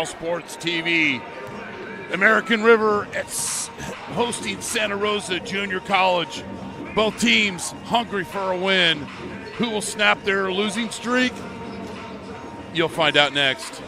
Sports TV. American River hosting Santa Rosa Junior College. Both teams hungry for a win. Who will snap their losing streak? You'll find out next.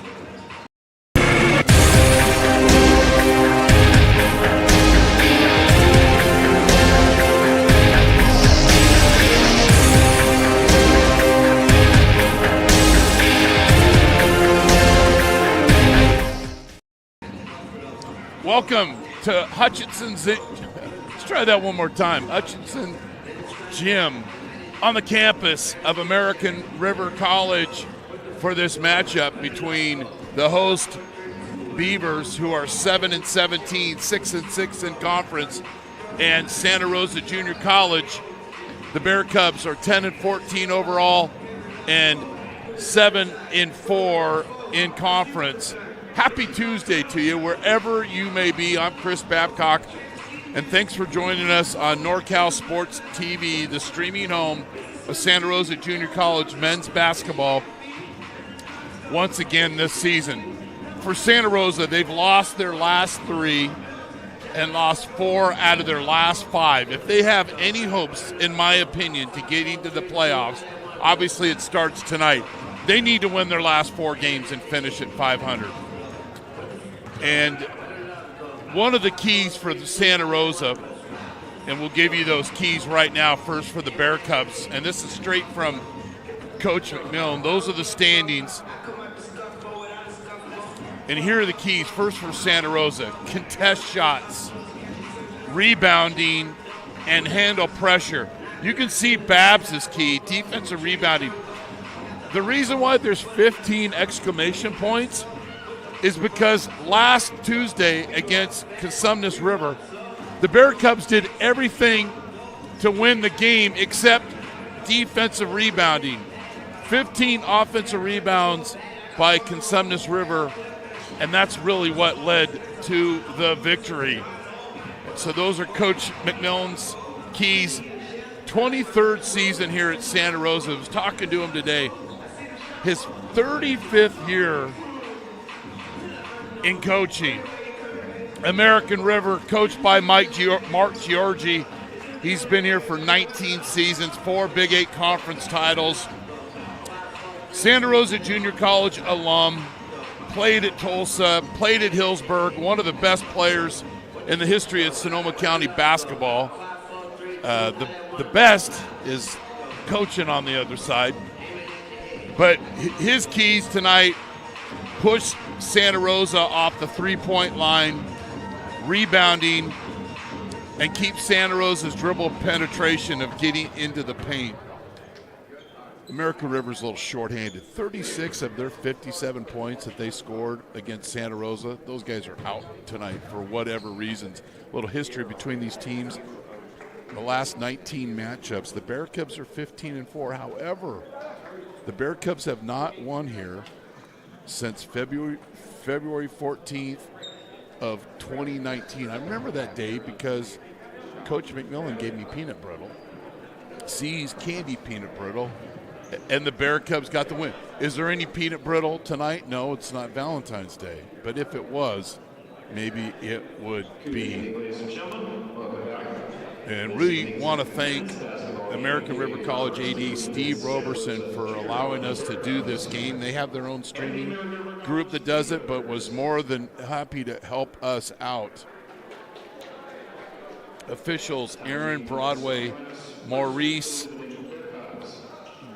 Welcome to Hutchinson's. Let's try that one more time. Hutchinson Gym on the campus of American River College for this matchup between the host Beavers, who are 7-17, 6-6 in conference, and Santa Rosa Junior College. The Bear Cubs are 10-14 overall and 7-4 in conference. Happy Tuesday to you, wherever you may be. I'm Chris Babcock, and thanks for joining us on NorCal Sports TV, the streaming home of Santa Rosa Junior College men's basketball once again this season. For Santa Rosa, they've lost their last 3 and lost 4 out of their last 5. If they have any hopes, in my opinion, to getting to the playoffs, obviously it starts tonight. They need to win their last 4 games and finish at 500. And one of the keys for the Santa Rosa, and we'll give you those keys right now, first for the Bear Cubs, and this is straight from Coach McMillan. Those are the standings. And here are the keys. First for Santa Rosa: contest shots, rebounding, and handle pressure. You can see Babs' key, defensive rebounding. The reason why there's 15 exclamation points is because last Tuesday against Cosumnes River, the Bear Cubs did everything to win the game except defensive rebounding. 15 offensive rebounds by Cosumnes River, and that's really what led to the victory. So those are Coach McMillan's keys. 23rd season here at Santa Rosa. I was talking to him today. His 35th year in coaching. American River, coached by Mark Giorgi. He's been here for 19 seasons, 4 Big 8 conference titles. Santa Rosa Junior College alum, played at Tulsa, played at Hillsburg, one of the best players in the history of Sonoma County basketball. The best is coaching on the other side. But his keys tonight: push Santa Rosa off the three-point line, rebounding, and keep Santa Rosa's dribble penetration of getting into the paint. American River's a little shorthanded. 36 of their 57 points that they scored against Santa Rosa, those guys are out tonight for whatever reasons. A little history between these teams. The last 19 matchups, the Bear Cubs are 15-4. However, the Bear Cubs have not won here since February 14th of 2019. I remember that day because Coach McMillan gave me peanut brittle. C's candy peanut brittle, and the Bear Cubs got the win. Is there any peanut brittle tonight? No, it's not Valentine's Day. But if it was, maybe it would be. And really want to thank American River College AD Steve Roberson for allowing us to do this game. They have their own streaming group that does it, but was more than happy to help us out. Officials: Aaron Broadway, Maurice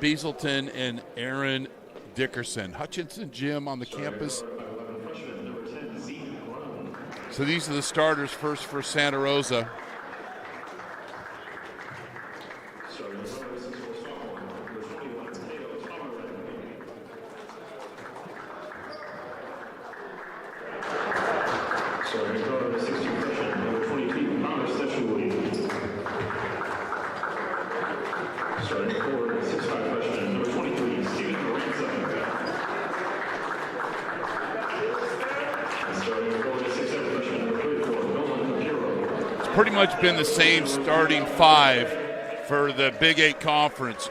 Beaselton, and Aaron Dickerson. Hutchinson Gym on the campus. So these are the starters. First for Santa Rosa. Pretty much been the same starting five for the Big 8 Conference.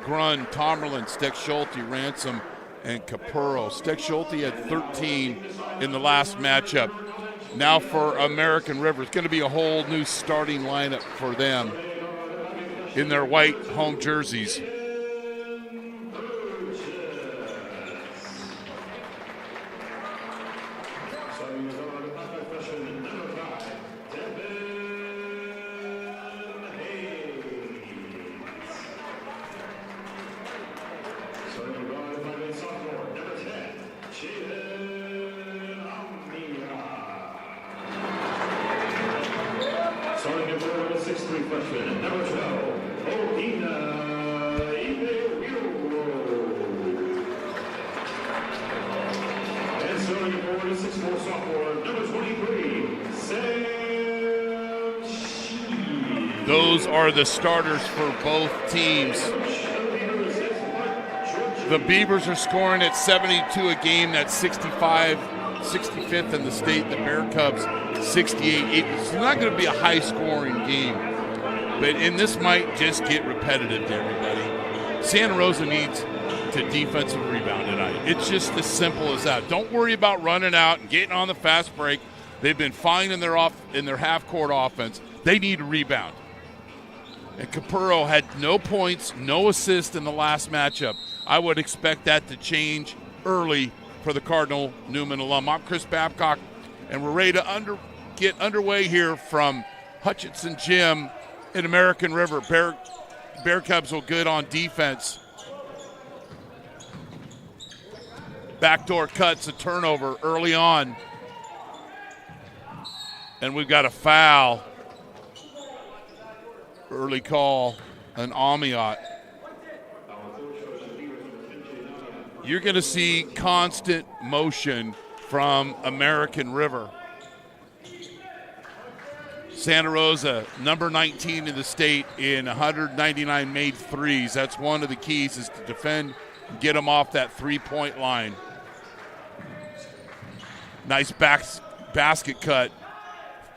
Grun, Tomerlin, Steck Schulte, Ransom, and Capurro. Steck Schulte had 13 in the last matchup. Now for American River, it's going to be a whole new starting lineup for them in their white home jerseys. Those are the starters for both teams. The Beavers are scoring at 72 a game. That's 65th in the state. The Bear Cubs 68. It's not going to be a high-scoring game, and this might just get repetitive to everybody. Santa Rosa needs to defensive rebound tonight. It's just as simple as that. Don't worry about running out and getting on the fast break. They've been fine in their half-court offense. They need a rebound. And Capurro had no points, no assists in the last matchup. I would expect that to change early for the Cardinal Newman alum. I'm Chris Babcock, and we're ready to get underway here from Hutchinson Gym in American River. Bear Cubs will good on defense. Backdoor cuts, a turnover early on. And we've got a foul. Early call, an Ausiellos. You're going to see constant motion from American River. Santa Rosa, number 19 in the state in 199 made threes. That's one of the keys, is to defend and get them off that three-point line. Nice basket cut,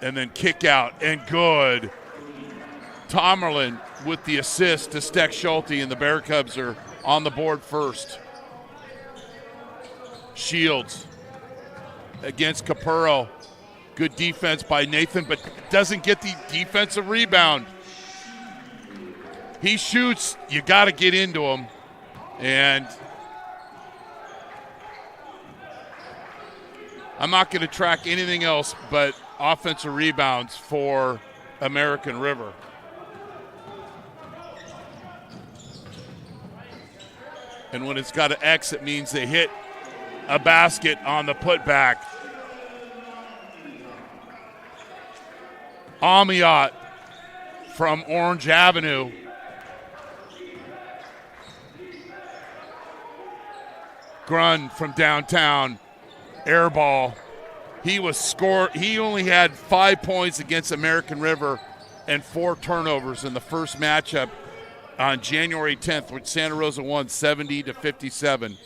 and then kick out, and good. Tomerlin with the assist to Steck Schulte, and the Bear Cubs are on the board first. Shields against Capurro. Good defense by Nathan, but doesn't get the defensive rebound. He shoots, you got to get into him. And I'm not going to track anything else but offensive rebounds for American River. And when it's got an X, it means they hit a basket on the putback. Ausiellos from Orange Avenue. Grun from downtown. Air ball. He only had 5 points against American River and 4 turnovers in the first matchup on January 10th, which Santa Rosa won 70-57.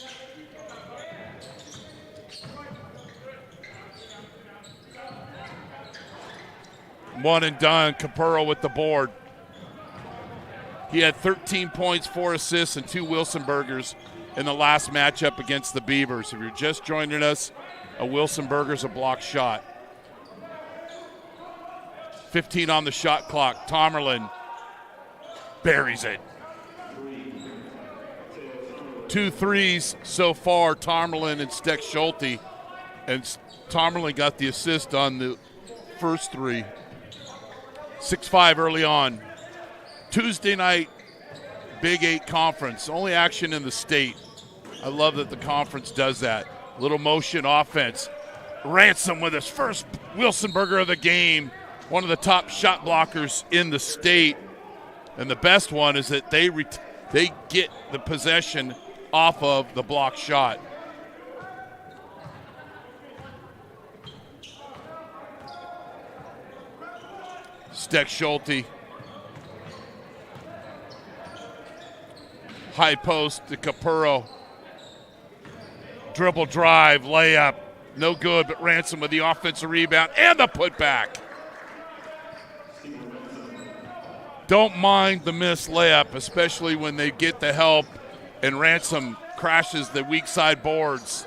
One and done. Capurro with the board. He had 13 points, 4 assists, and 2 Wilson Burgers in the last matchup against the Beavers. If you're just joining us, a Wilson Burger's a block shot. 15 on the shot clock. Tomerlin buries it. 2 threes so far, Tomerlin and Steck Schulte. And Tomerlin got the assist on the first 3. 6-5 early on. Tuesday night, Big 8 conference. Only action in the state. I love that the conference does that. Little motion offense. Ransom with his first Wilsonburger of the game. One of the top shot blockers in the state. And the best one is that they get the possession off of the block shot. Steck Schulte. High post to Capurro. Dribble drive, layup. No good, but Ransom with the offensive rebound and the putback. Don't mind the missed layup, especially when they get the help and Ransom crashes the weak side boards.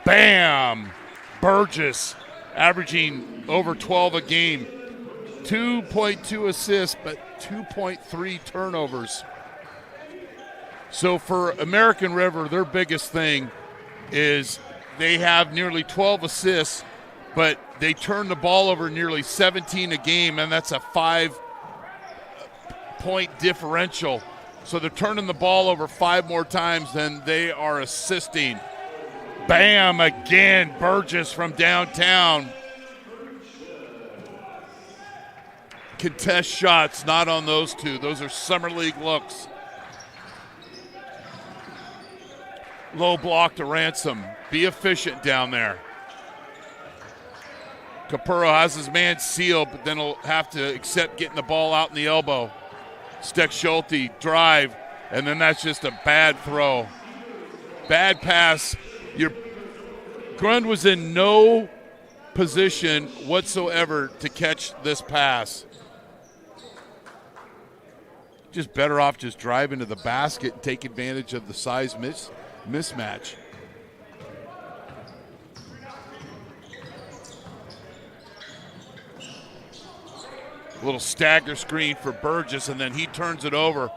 Bam! Burgess averaging over 12 a game. 2.2 assists, but 2.3 turnovers. So for American River, their biggest thing is they have nearly 12 assists, but they turn the ball over nearly 17 a game, and that's a 5-point differential. So they're turning the ball over 5 more times than they are assisting. Bam, again, Burgess from downtown. Contest shots, not on those 2. Those are summer league looks. Low block to Ransom. Be efficient down there. Capurro has his man sealed, but then he'll have to accept getting the ball out in the elbow. Steck Schulte, drive, and then that's just a bad throw. Bad pass. Grund was in no position whatsoever to catch this pass. Just better off just driving to the basket and take advantage of the size mismatch. A little stagger screen for Burgess, and then he turns it over.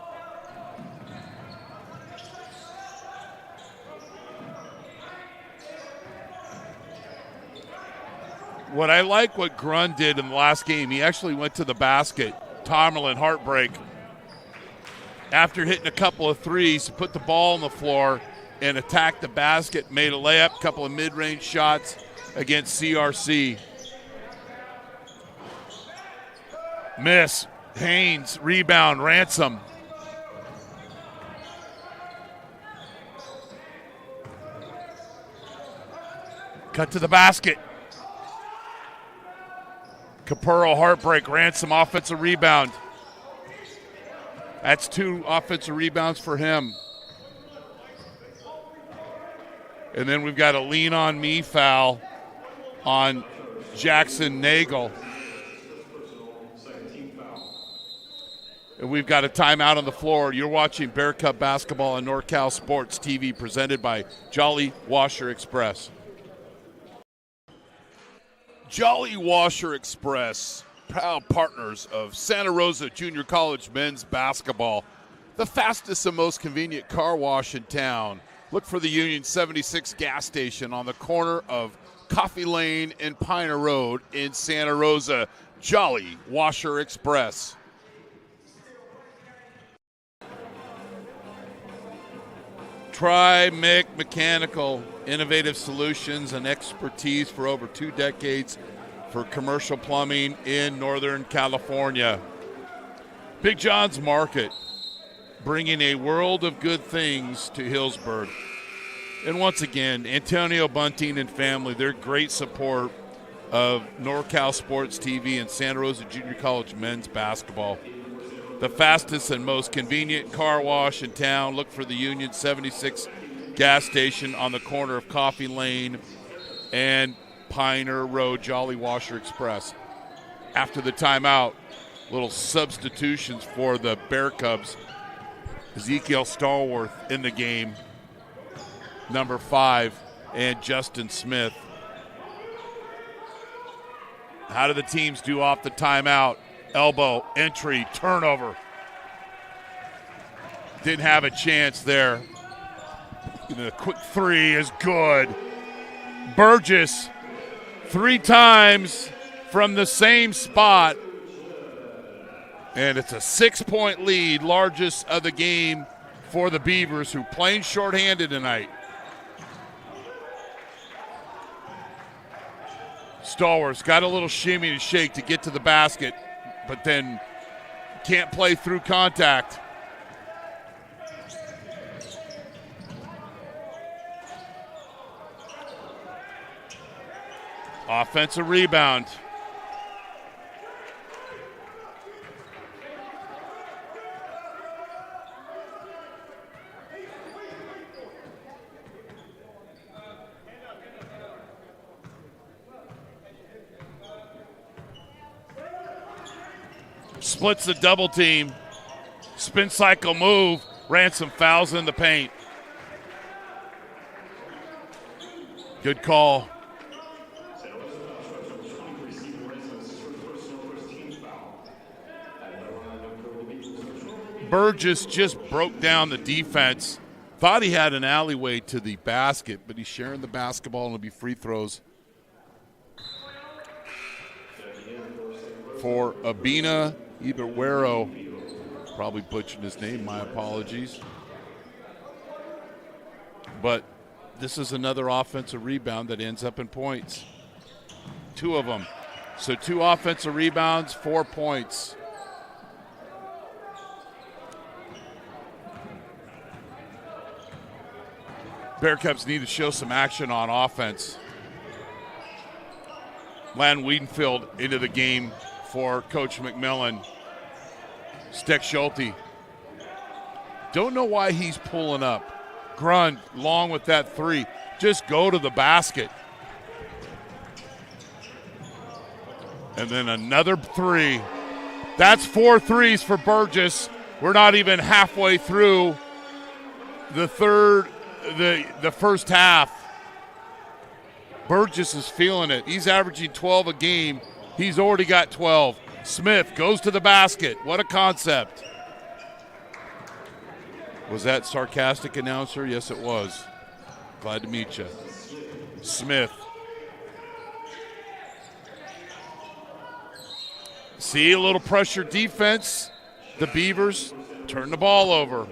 What I like what Grund did in the last game, he actually went to the basket. Tomerlin, heartbreak. After hitting a couple of threes, put the ball on the floor and attacked the basket, made a layup, couple of mid-range shots against CRC. Miss. Haynes, rebound, Ransom. Cut to the basket. Capurro, heartbreak, Ransom, offensive rebound. That's 2 offensive rebounds for him. And then we've got a lean-on-me foul on Jackson Nagel. And we've got a timeout on the floor. You're watching Bear Cub Basketball on NorCal Sports TV, presented by Jolly Washer Express. Jolly Washer Express, proud partners of Santa Rosa Junior College men's basketball, the fastest and most convenient car wash in town. Look for the Union 76 gas station on the corner of Coffee Lane and Piner Road in Santa Rosa. Jolly Washer Express. Trimyc Mechanical, innovative solutions and expertise for over 2 decades for commercial plumbing in Northern California. Big John's Market, bringing a world of good things to Hillsburg. And once again, Antonio Bunting and family, their great support of NorCal Sports TV and Santa Rosa Junior College men's basketball. The fastest and most convenient car wash in town. Look for the Union 76 gas station on the corner of Coffee Lane and Piner Road, Jolly Washer Express. After the timeout, little substitutions for the Bear Cubs. Ezekiel Stallworth in the game, number 5, and Justin Smith. How do the teams do off the timeout? Elbow, entry, turnover. didn't have a chance there. The quick three is good. Burgess 3 times from the same spot. And it's a 6-point lead, largest of the game for the Beavers, who playing shorthanded tonight. Stallworth's got a little shimmy to shake to get to the basket, but then can't play through contact. Offensive rebound. Splits the double team. Spin cycle move. Ran some fouls in the paint. Good call. Burgess just broke down the defense. Thought he had an alleyway to the basket, but he's sharing the basketball and it'll be free throws for Abina Ibarwero. Probably butchered his name, my apologies. But this is another offensive rebound that ends up in points. 2 of them. So 2 offensive rebounds, 4 points. Bearcats need to show some action on offense. Lan Wiedenfield into the game for Coach McMillan. Steck Schulte. Don't know why he's pulling up. Grund, long with that 3. Just go to the basket. And then another 3. That's 4 threes for Burgess. We're not even halfway through the first half. Burgess is feeling it. He's averaging 12 a game. He's already got 12. Smith goes to the basket. What a concept. Was that sarcastic, announcer? Yes, it was. Glad to meet you. Smith. See, a little pressure defense. The Beavers turn the ball over.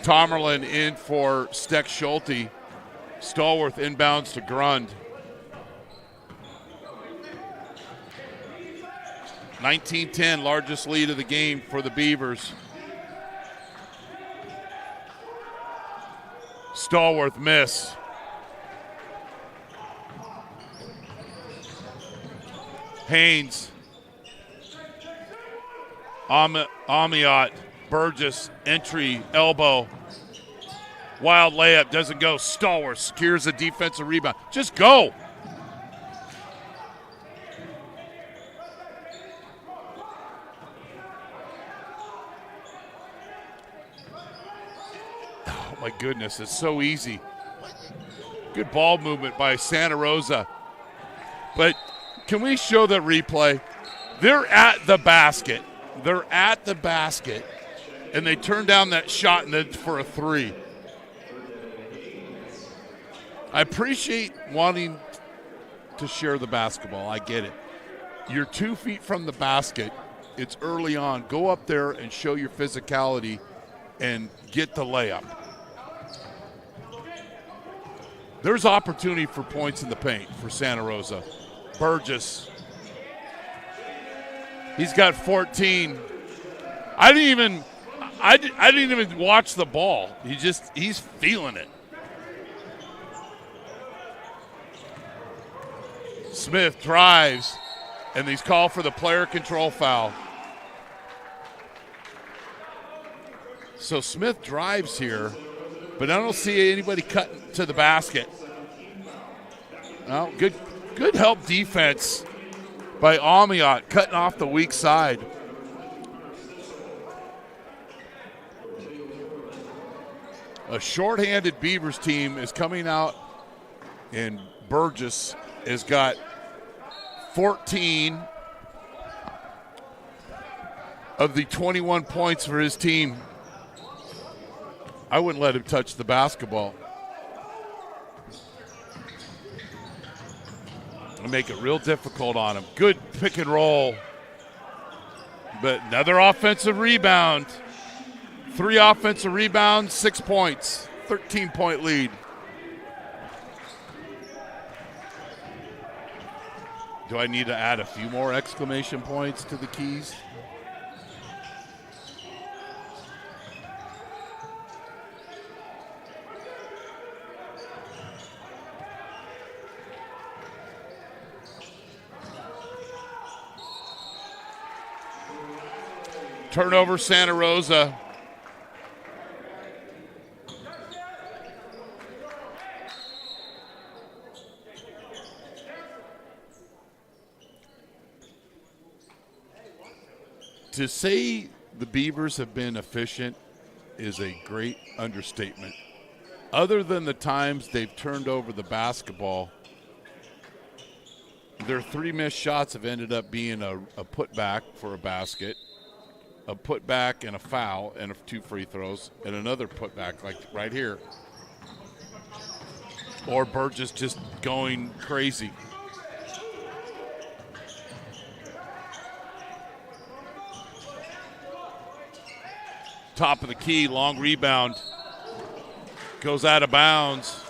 Tomerlin in for Steck Schulte. Stallworth inbounds to Grund. 19-10, largest lead of the game for the Beavers. Stallworth miss. Haynes. Amiot. Burgess, entry, elbow. Wild layup, doesn't go. Stallworth secures a defensive rebound. Just go. Oh, my goodness, it's so easy. Good ball movement by Santa Rosa. But can we show the replay? They're at the basket. They're at the basket. And they turn down that shot and then for a 3. I appreciate wanting to share the basketball. I get it. You're 2 feet from the basket. It's early on. Go up there and show your physicality and get the layup. There's opportunity for points in the paint for Santa Rosa. Burgess. He's got 14. I didn't even watch the ball. He's feeling it. Smith drives, and he's called for the player control foul. So Smith drives here, but I don't see anybody cutting to the basket. Well, good help defense by Amiot, cutting off the weak side. A shorthanded Beavers team is coming out, and Burgess has got 14. of the 21 points for his team. I wouldn't let him touch the basketball. I'll make it real difficult on him. Good pick and roll. But another offensive rebound. 3 offensive rebounds, 6 points. 13-point lead. Do I need to add a few more exclamation points to the keys? Turnover, Santa Rosa. To say the Beavers have been efficient is a great understatement. Other than the times they've turned over the basketball, their 3 missed shots have ended up being a putback for a basket, a putback and a foul and 2 free throws, and another putback like right here. Or Burgess just going crazy. Top of the key, long rebound. Goes out of bounds.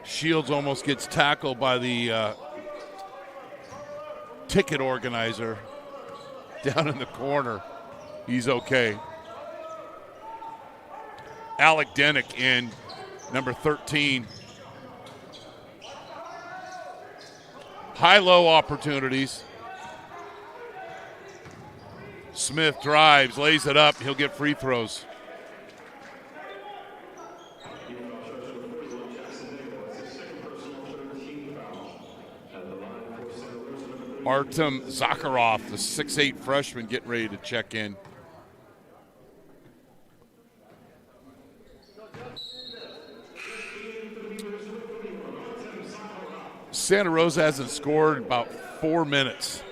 Shields almost gets tackled by the ticket organizer down in the corner. He's okay. Alec Denick in, number 13. High-low opportunities. Smith drives, lays it up. He'll get free throws. Artem Zakharov, the 6'8" freshman, getting ready to check in. Santa Rosa hasn't scored in about 4 minutes.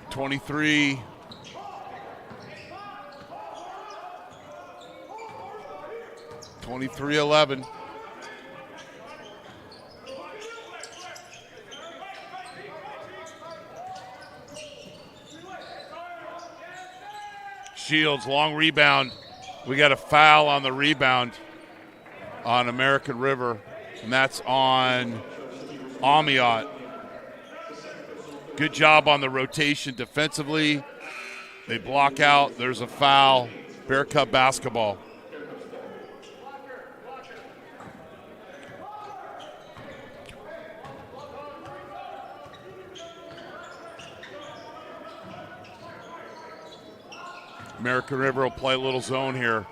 (23) (23-11). Shields, long rebound. We got a foul on the rebound on American River, and that's on Ausiellos. Good job on the rotation defensively. They block out. There's a foul. Bear Cub basketball. American River will play a little zone here.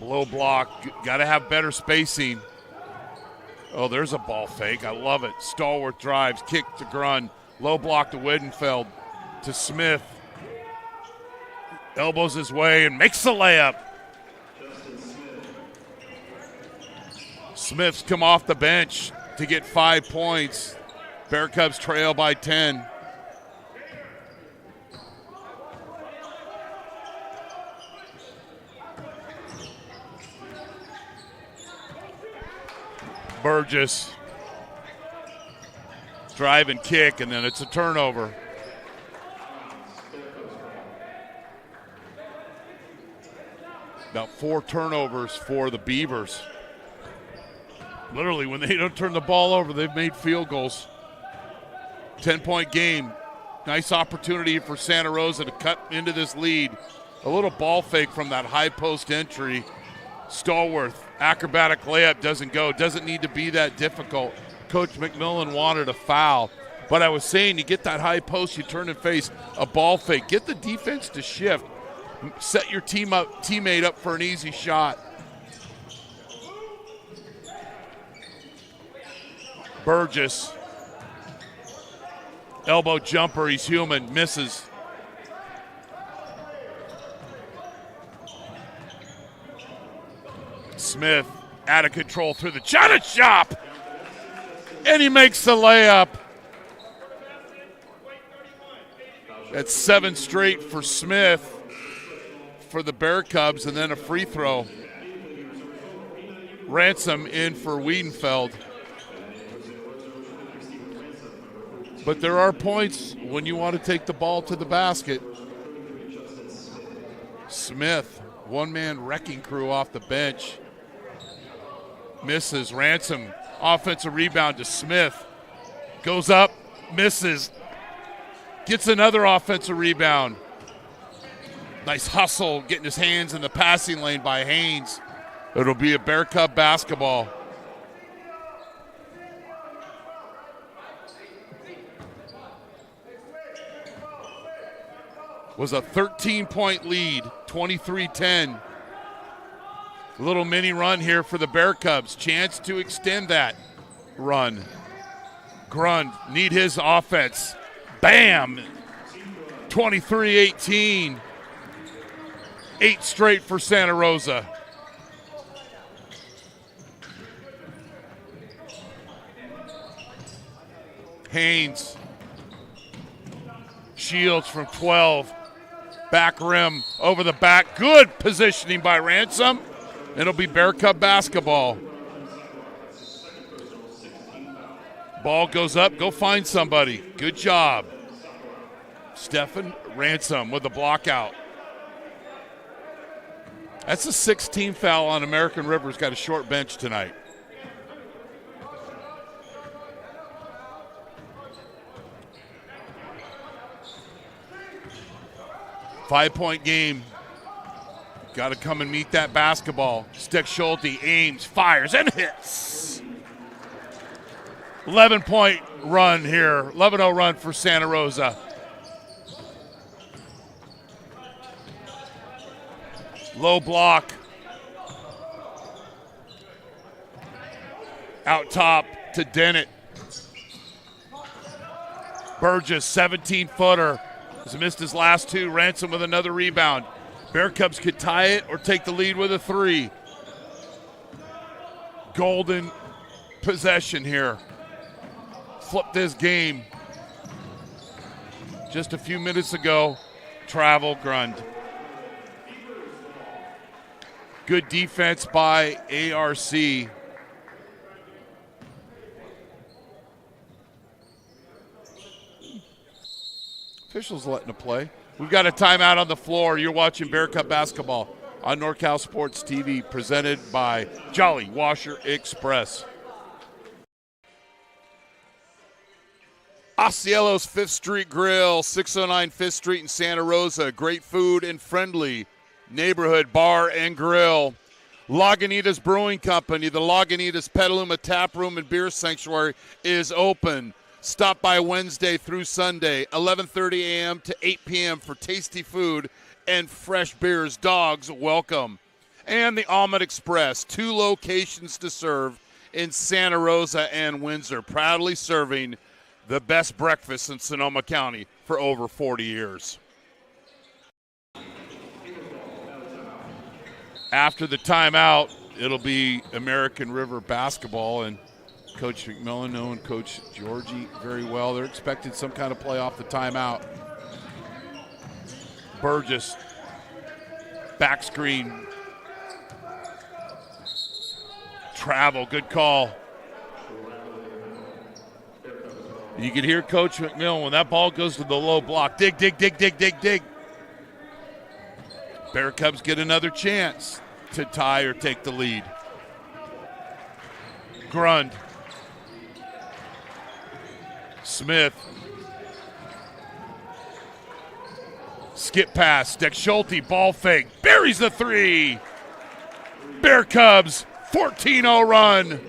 Low block, got to have better spacing. Oh, there's a ball fake. I love it. Stallworth drives, kick to Grun. Low block to Weidenfeld, to Smith. Elbows his way and makes the layup. Smith's come off the bench to get 5 points. Bear Cubs trail by 10. Burgess. Drive and kick, and then it's a turnover. About 4 turnovers for the Beavers. Literally, when they don't turn the ball over, they've made field goals. 10-point game. Nice opportunity for Santa Rosa to cut into this lead. A little ball fake from that high post entry. Stallworth, acrobatic layup, doesn't go. Doesn't need to be that difficult. Coach McMillan wanted a foul. But I was saying, you get that high post, you turn and face a ball fake. Get the defense to shift. Set your teammate up for an easy shot. Burgess. Elbow jumper, he's human, misses. Smith out of control through the China shop. And he makes the layup. That's 7 straight for Smith for the Bear Cubs, and then a free throw. Ransom in for Wiedenfeld. But there are points when you want to take the ball to the basket. Smith, one-man wrecking crew off the bench. Misses. Ransom, offensive rebound to Smith. Goes up, misses. Gets another offensive rebound. Nice hustle, getting his hands in the passing lane by Haynes. It'll be a Bear Cub basketball. Was a 13-point lead, 23-10. Little mini run here for the Bear Cubs. Chance to extend that run. Grund need his offense. Bam! 23-18. 8 straight for Santa Rosa. Haynes. Shields from 12. Back rim over the back. Good positioning by Ransom. It'll be Bear Cub basketball. Ball goes up. Go find somebody. Good job. Stephen Ransom with the block out. That's a 16 foul on American River's got a short bench tonight. Five-point game. Got to come and meet that basketball. Stick Schulte aims, fires, and hits. 11-point run here. 11-0 run for Santa Rosa. Low block. Out top to Dennett. Burgess, 17-footer. Has missed his last 2. Ransom with another rebound. Bear Cubs could tie it or take the lead with a 3. Golden possession here. Flip this game. Just a few minutes ago, travel Grund. Good defense by ARC. Officials letting it play. We've got a timeout on the floor. You're watching Bear Cup basketball on NorCal Sports TV, presented by Jolly Washer Express. Ausiellos 5th Street Grill, 609 5th Street in Santa Rosa. Great food and friendly neighborhood bar and grill. Lagunitas Brewing Company, the Lagunitas Petaluma Tap Room and Beer Sanctuary is open. Stop by Wednesday through Sunday, 11:30 a.m. to 8 p.m. for tasty food and fresh beers. Dogs welcome. And the Omelette Express, 2 locations to serve in Santa Rosa and Windsor, proudly serving the best breakfast in Sonoma County for over 40 years. After the timeout, it'll be American River basketball, and Coach McMillan knowing Coach Georgie very well. They're expecting some kind of play off the timeout. Burgess, back screen. Travel, good call. You can hear Coach McMillan when that ball goes to the low block. Dig, dig, dig, dig, dig, dig. Bear Cubs get another chance to tie or take the lead. Grund. Smith. Skip pass. Dick Schulte, ball fake. Buries the 3. Bear Cubs, 14-0 run.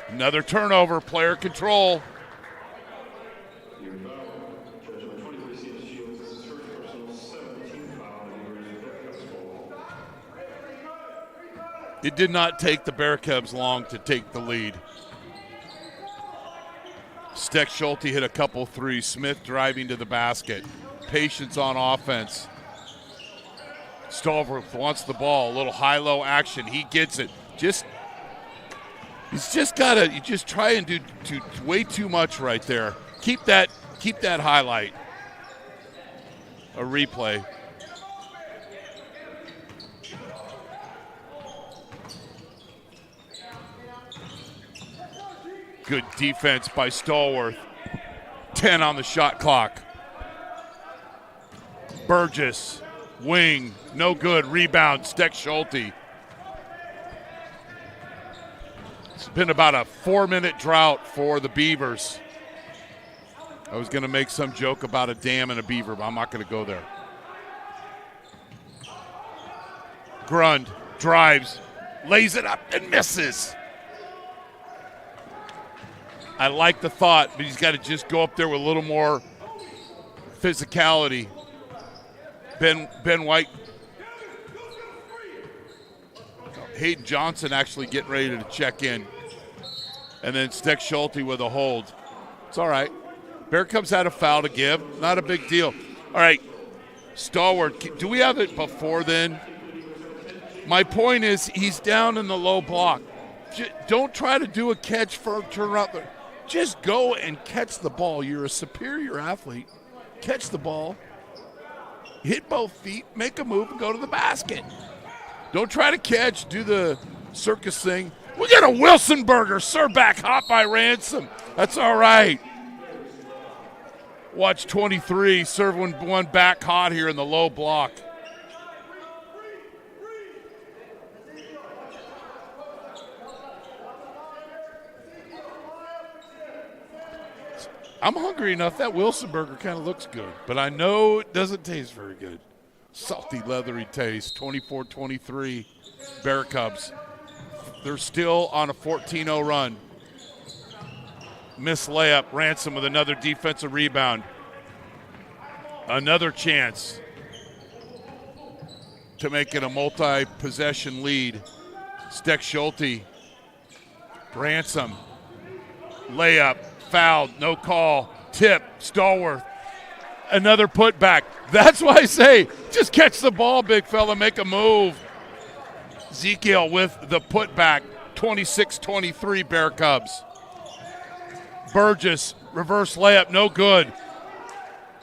Another turnover, player control. It did not take the Bear Cubs long to take the lead. Steck Schulte hit a couple threes. Smith driving to the basket. Patience on offense. Stallworth wants the ball. A little high-low action. He gets it. He's just got to. You just try and do way too much right there. Keep that highlight. A replay. Good defense by Stallworth. 10 on the shot clock. Burgess, wing, no good. Rebound, Steck Schulte. It's been about a 4-minute drought for the Beavers. I was going to make some joke about a dam and a beaver, but I'm not going to go there. Grund drives, lays it up, and misses. I like the thought, but he's got to just go up there with a little more physicality. Ben White. Hayden Johnson actually getting ready to check in. And then Steck Schulte with a hold. It's all right. Bear Cubs had a foul to give. Not a big deal. All right. Stallworth. Do we have it before then? My point is he's down in the low block. Don't try to do a catch for turn around. Just go and catch the ball. You're a superior athlete. Catch the ball. Hit both feet, make a move, and go to the basket. Don't try to catch, do the circus thing. We got a Wilsonberger, sir, back hot by Ransom. That's all right. Watch 23, serve one back hot here in the low block. I'm hungry enough. That Wilsonberger kind of looks good, but I know it doesn't taste very good. Salty, leathery taste. 24-23, Bear Cubs. They're still on a 14-0 run. Missed layup. Ransom with another defensive rebound. Another chance to make it a multi-possession lead. Steck Schulte. Ransom. Layup. Fouled, no call, tip, Stallworth, another putback. That's why I say, just catch the ball, big fella, make a move. Ezekiel with the putback, 26-23 Bear Cubs. Burgess, reverse layup, no good.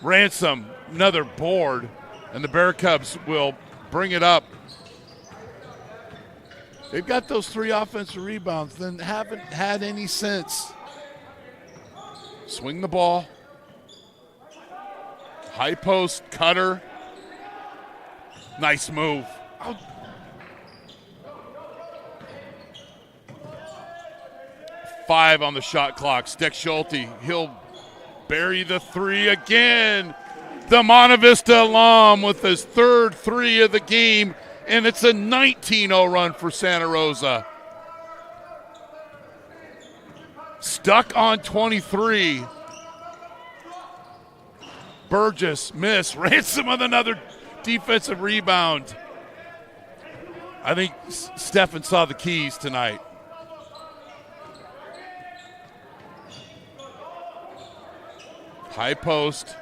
Ransom, another board, and the Bear Cubs will bring it up. They've got those 3 offensive rebounds, then haven't had any since. Swing the ball. High post, cutter. Nice move. Oh. 5 on the shot clock. Steck Schulte, he'll bury the 3 again. The Monte Vista alum with his 3rd 3 of the game, and it's a 19-0 run for Santa Rosa. Stuck on 23. Burgess, miss. Ransom with another defensive rebound. I think Stephen saw the keys tonight. High post.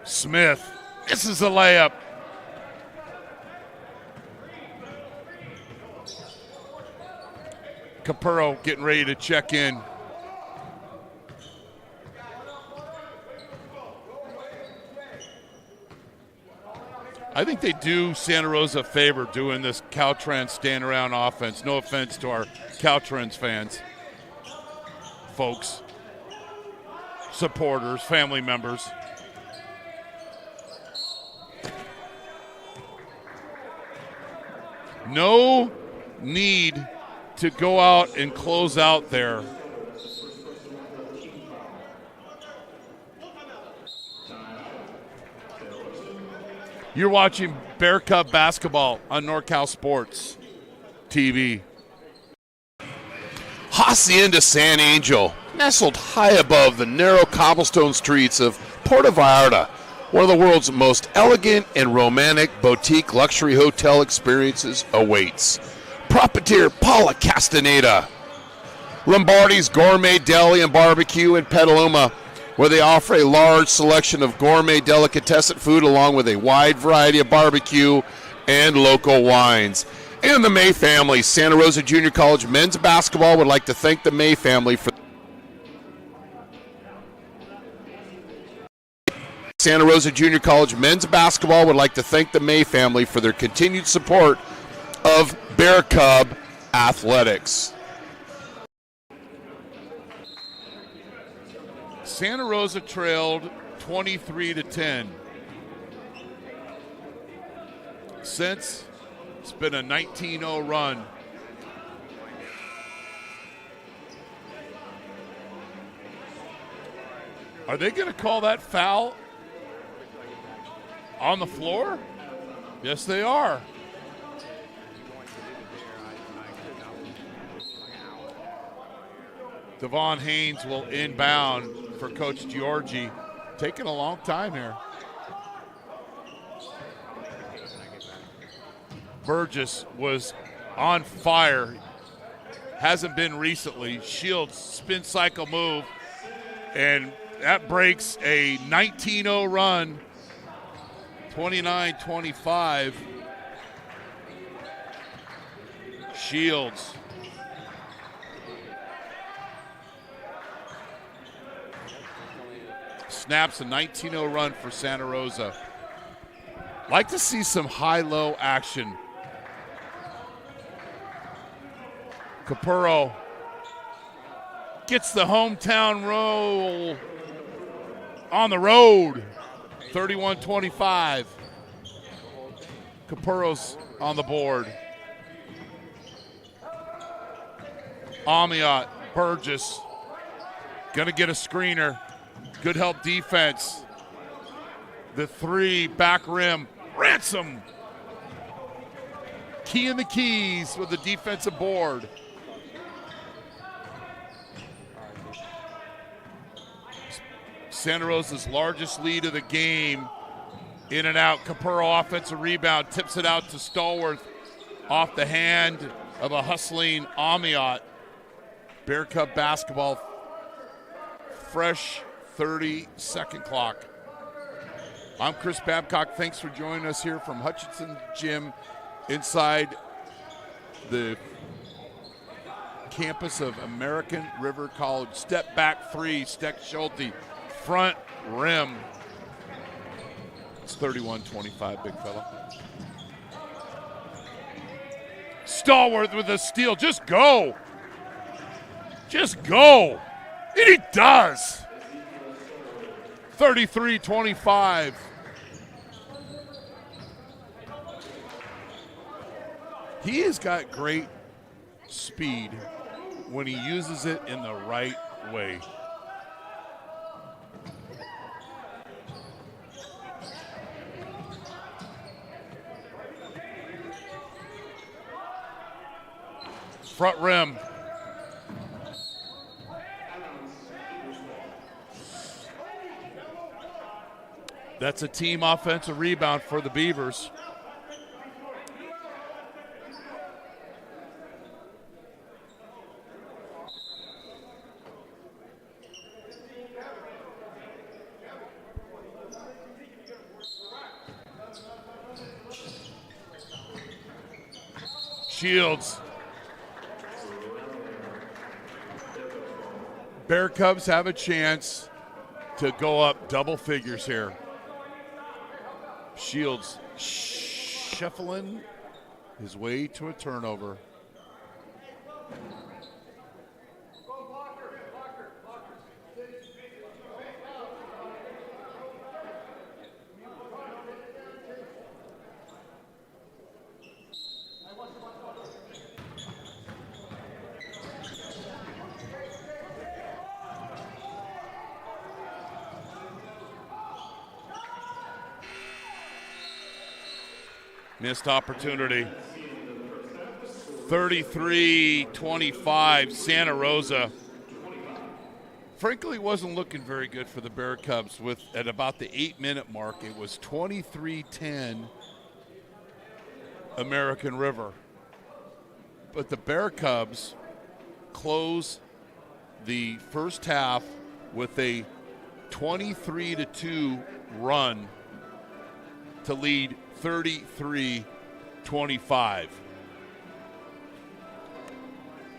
Smith. This is a layup. Capurro getting ready to check in. I think they do Santa Rosa a favor doing this Caltrans stand around offense. No offense to our Caltrans fans, folks, supporters, family members. No need to go out and close out there. You're watching Bear Cub basketball on NorCal Sports TV. Hacienda San Angel, nestled high above the narrow cobblestone streets of Puerto Vallarta, One of the world's most elegant and romantic boutique luxury hotel experiences awaits. Proprietor Paula Castaneda. Lombardis Gourmet Deli and Barbecue in Petaluma, where they offer a large selection of gourmet delicatessen food along with a wide variety of barbecue and local wines. And the May family, Santa Rosa Junior College men's basketball would like to thank the May family for Santa Rosa Junior College men's basketball would like to thank the May family for their continued support of Bear Cub athletics. Santa Rosa trailed 23-10. Since, it's been a 19-0 run. Are they going to call that foul on the floor? Yes, they are. Devon Haynes will inbound for Coach Giorgi. Taking a long time here. Burgess was on fire. Hasn't been recently. Shields spin cycle move. And that breaks a 19-0 run. 29-25. Shields. Snaps a 19-0 run for Santa Rosa. Like to see some high-low action. Capurro gets the hometown roll on the road. 31-25. Capurro's on the board. Amiot, Burgess, gonna get a screener. Good help defense. The three, back rim, Ransom. Key in the keys with the defensive board. Santa Rosa's largest lead of the game. In and out, Capurro offensive rebound, tips it out to Stallworth off the hand of a hustling Amiot. Bear Cub basketball, fresh 30-second clock. I'm Chris Babcock. Thanks for joining us here from Hutchinson Gym inside the campus of American River College. Step back three, Steck Schulte, front rim. It's 31-25, big fella. Stallworth with a steal. Just go. Just go. And he does. 33-25. He has got great speed when he uses it in the right way. Front rim. That's a team offensive rebound for the Beavers. Shields. Bear Cubs have a chance to go up double figures here. Shields shuffling his way to a turnover. Missed opportunity. 33-25, Santa Rosa. frankly, it wasn't looking very good for the Bear Cubs. At about the 8-minute mark, it was 23-10 American River. But the Bear Cubs close the first half with a 23-2 run to lead 33-25.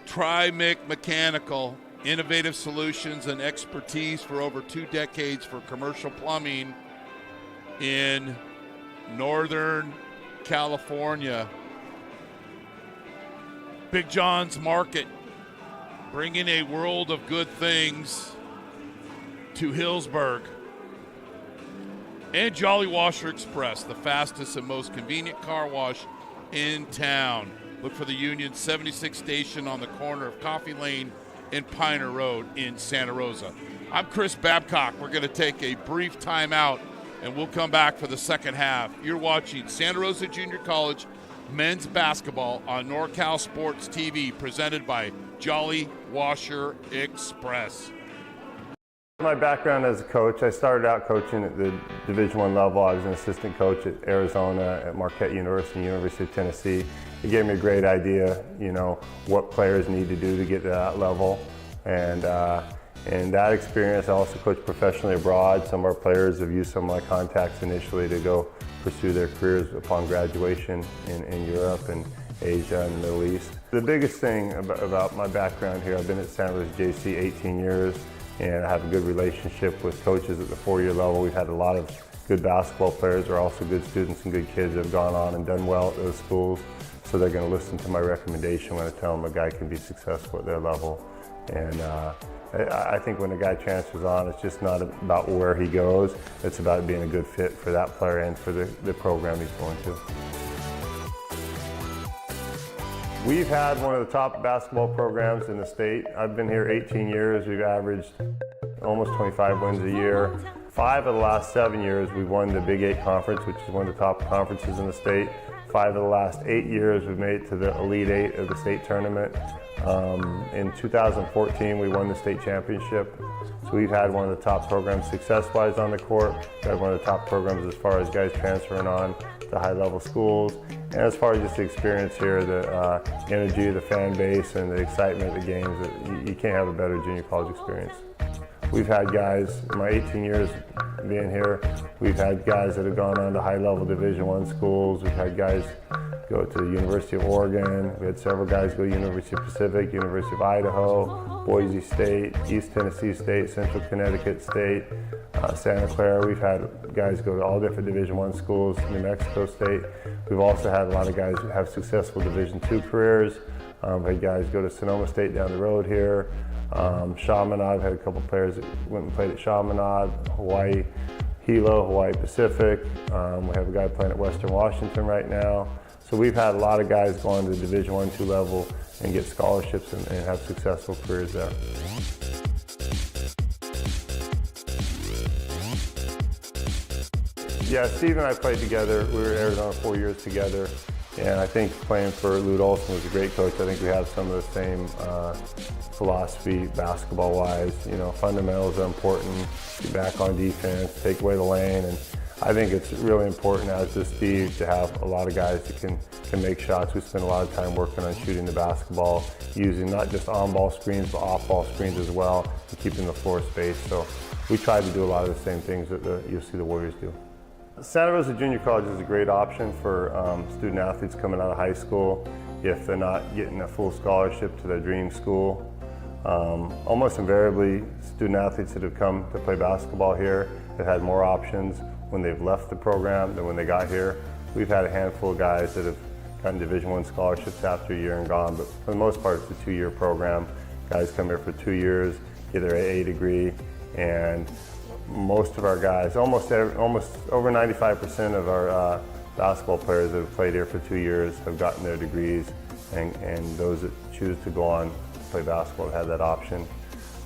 Trimyc Mechanical, innovative solutions and expertise for over 2 decades for commercial plumbing in Northern California. Big John's Market, bringing a world of good things to Hillsburg. And Jolly Washer Express, the fastest and most convenient car wash in town. Look for the Union 76 station on the corner of Coffee Lane and Piner Road in Santa Rosa. I'm Chris Babcock. We're going to take a brief timeout, and we'll come back for the second half. You're watching Santa Rosa Junior College men's basketball on NorCal Sports TV, presented by Jolly Washer Express. My background as a coach, I started out coaching at the Division I level. I was an assistant coach at Arizona, at Marquette University, University of Tennessee. It gave me a great idea, what players need to do to get to that level. And that experience, I also coached professionally abroad. Some of our players have used some of my contacts initially to go pursue their careers upon graduation in Europe and Asia and the Middle East. The biggest thing about my background here, I've been at SRJC 18 years. And I have a good relationship with coaches at the 4-year level. We've had a lot of good basketball players. They're also good students and good kids that have gone on and done well at those schools. So they're going to listen to my recommendation when I tell them a guy can be successful at their level. And I think when a guy transfers on, it's just not about where he goes. It's about being a good fit for that player and for the program he's going to. We've had one of the top basketball programs in the state. I've been here 18 years. We've averaged almost 25 wins a year. 5 of the last 7 years, we've won the Big 8 Conference, which is one of the top conferences in the state. 5 of the last 8 years, we've made it to the Elite 8 of the state tournament. In 2014, we won the state championship. So we've had one of the top programs success-wise on the court. We've had one of the top programs as far as guys transferring on to high-level schools. And as far as just the experience here, the energy of the fan base and the excitement of the games, you can't have a better junior college experience. We've had guys, in my 18 years being here, we've had guys that have gone on to high-level Division I schools. We've had guys go to the University of Oregon. We had several guys go to University of Pacific, University of Idaho, Boise State, East Tennessee State, Central Connecticut State, Santa Clara. We've had guys go to all different Division I schools, New Mexico State. We've also had a lot of guys have successful Division II careers. We've had guys go to Sonoma State down the road here. Chaminade, had a couple players that went and played at Chaminade, Hawaii Hilo, Hawaii Pacific. We have a guy playing at Western Washington right now. So we've had a lot of guys go on to the Division I, II level and get scholarships and have successful careers there. Yeah, Steve and I played together. We were at Arizona 4 years together. And I think playing for Lute Olson was a great coach. I think we have some of the same philosophy basketball-wise. Fundamentals are important. Get back on defense, take away the lane. And I think it's really important, as does Steve, to have a lot of guys that can make shots. We spend a lot of time working on shooting the basketball, using not just on-ball screens, but off-ball screens as well, and keeping the floor spaced. So we try to do a lot of the same things that you'll see the Warriors do. Santa Rosa Junior College is a great option for student athletes coming out of high school if they're not getting a full scholarship to their dream school. Almost invariably, student athletes that have come to play basketball here have had more options when they've left the program than when they got here. We've had a handful of guys that have gotten Division I scholarships after a year and gone, but for the most part, it's a 2-year program. Guys come here for 2 years, get their AA degree, and most of our guys, almost over 95% of our basketball players that have played here for 2 years have gotten their degrees, and those that choose to go on to play basketball have that option.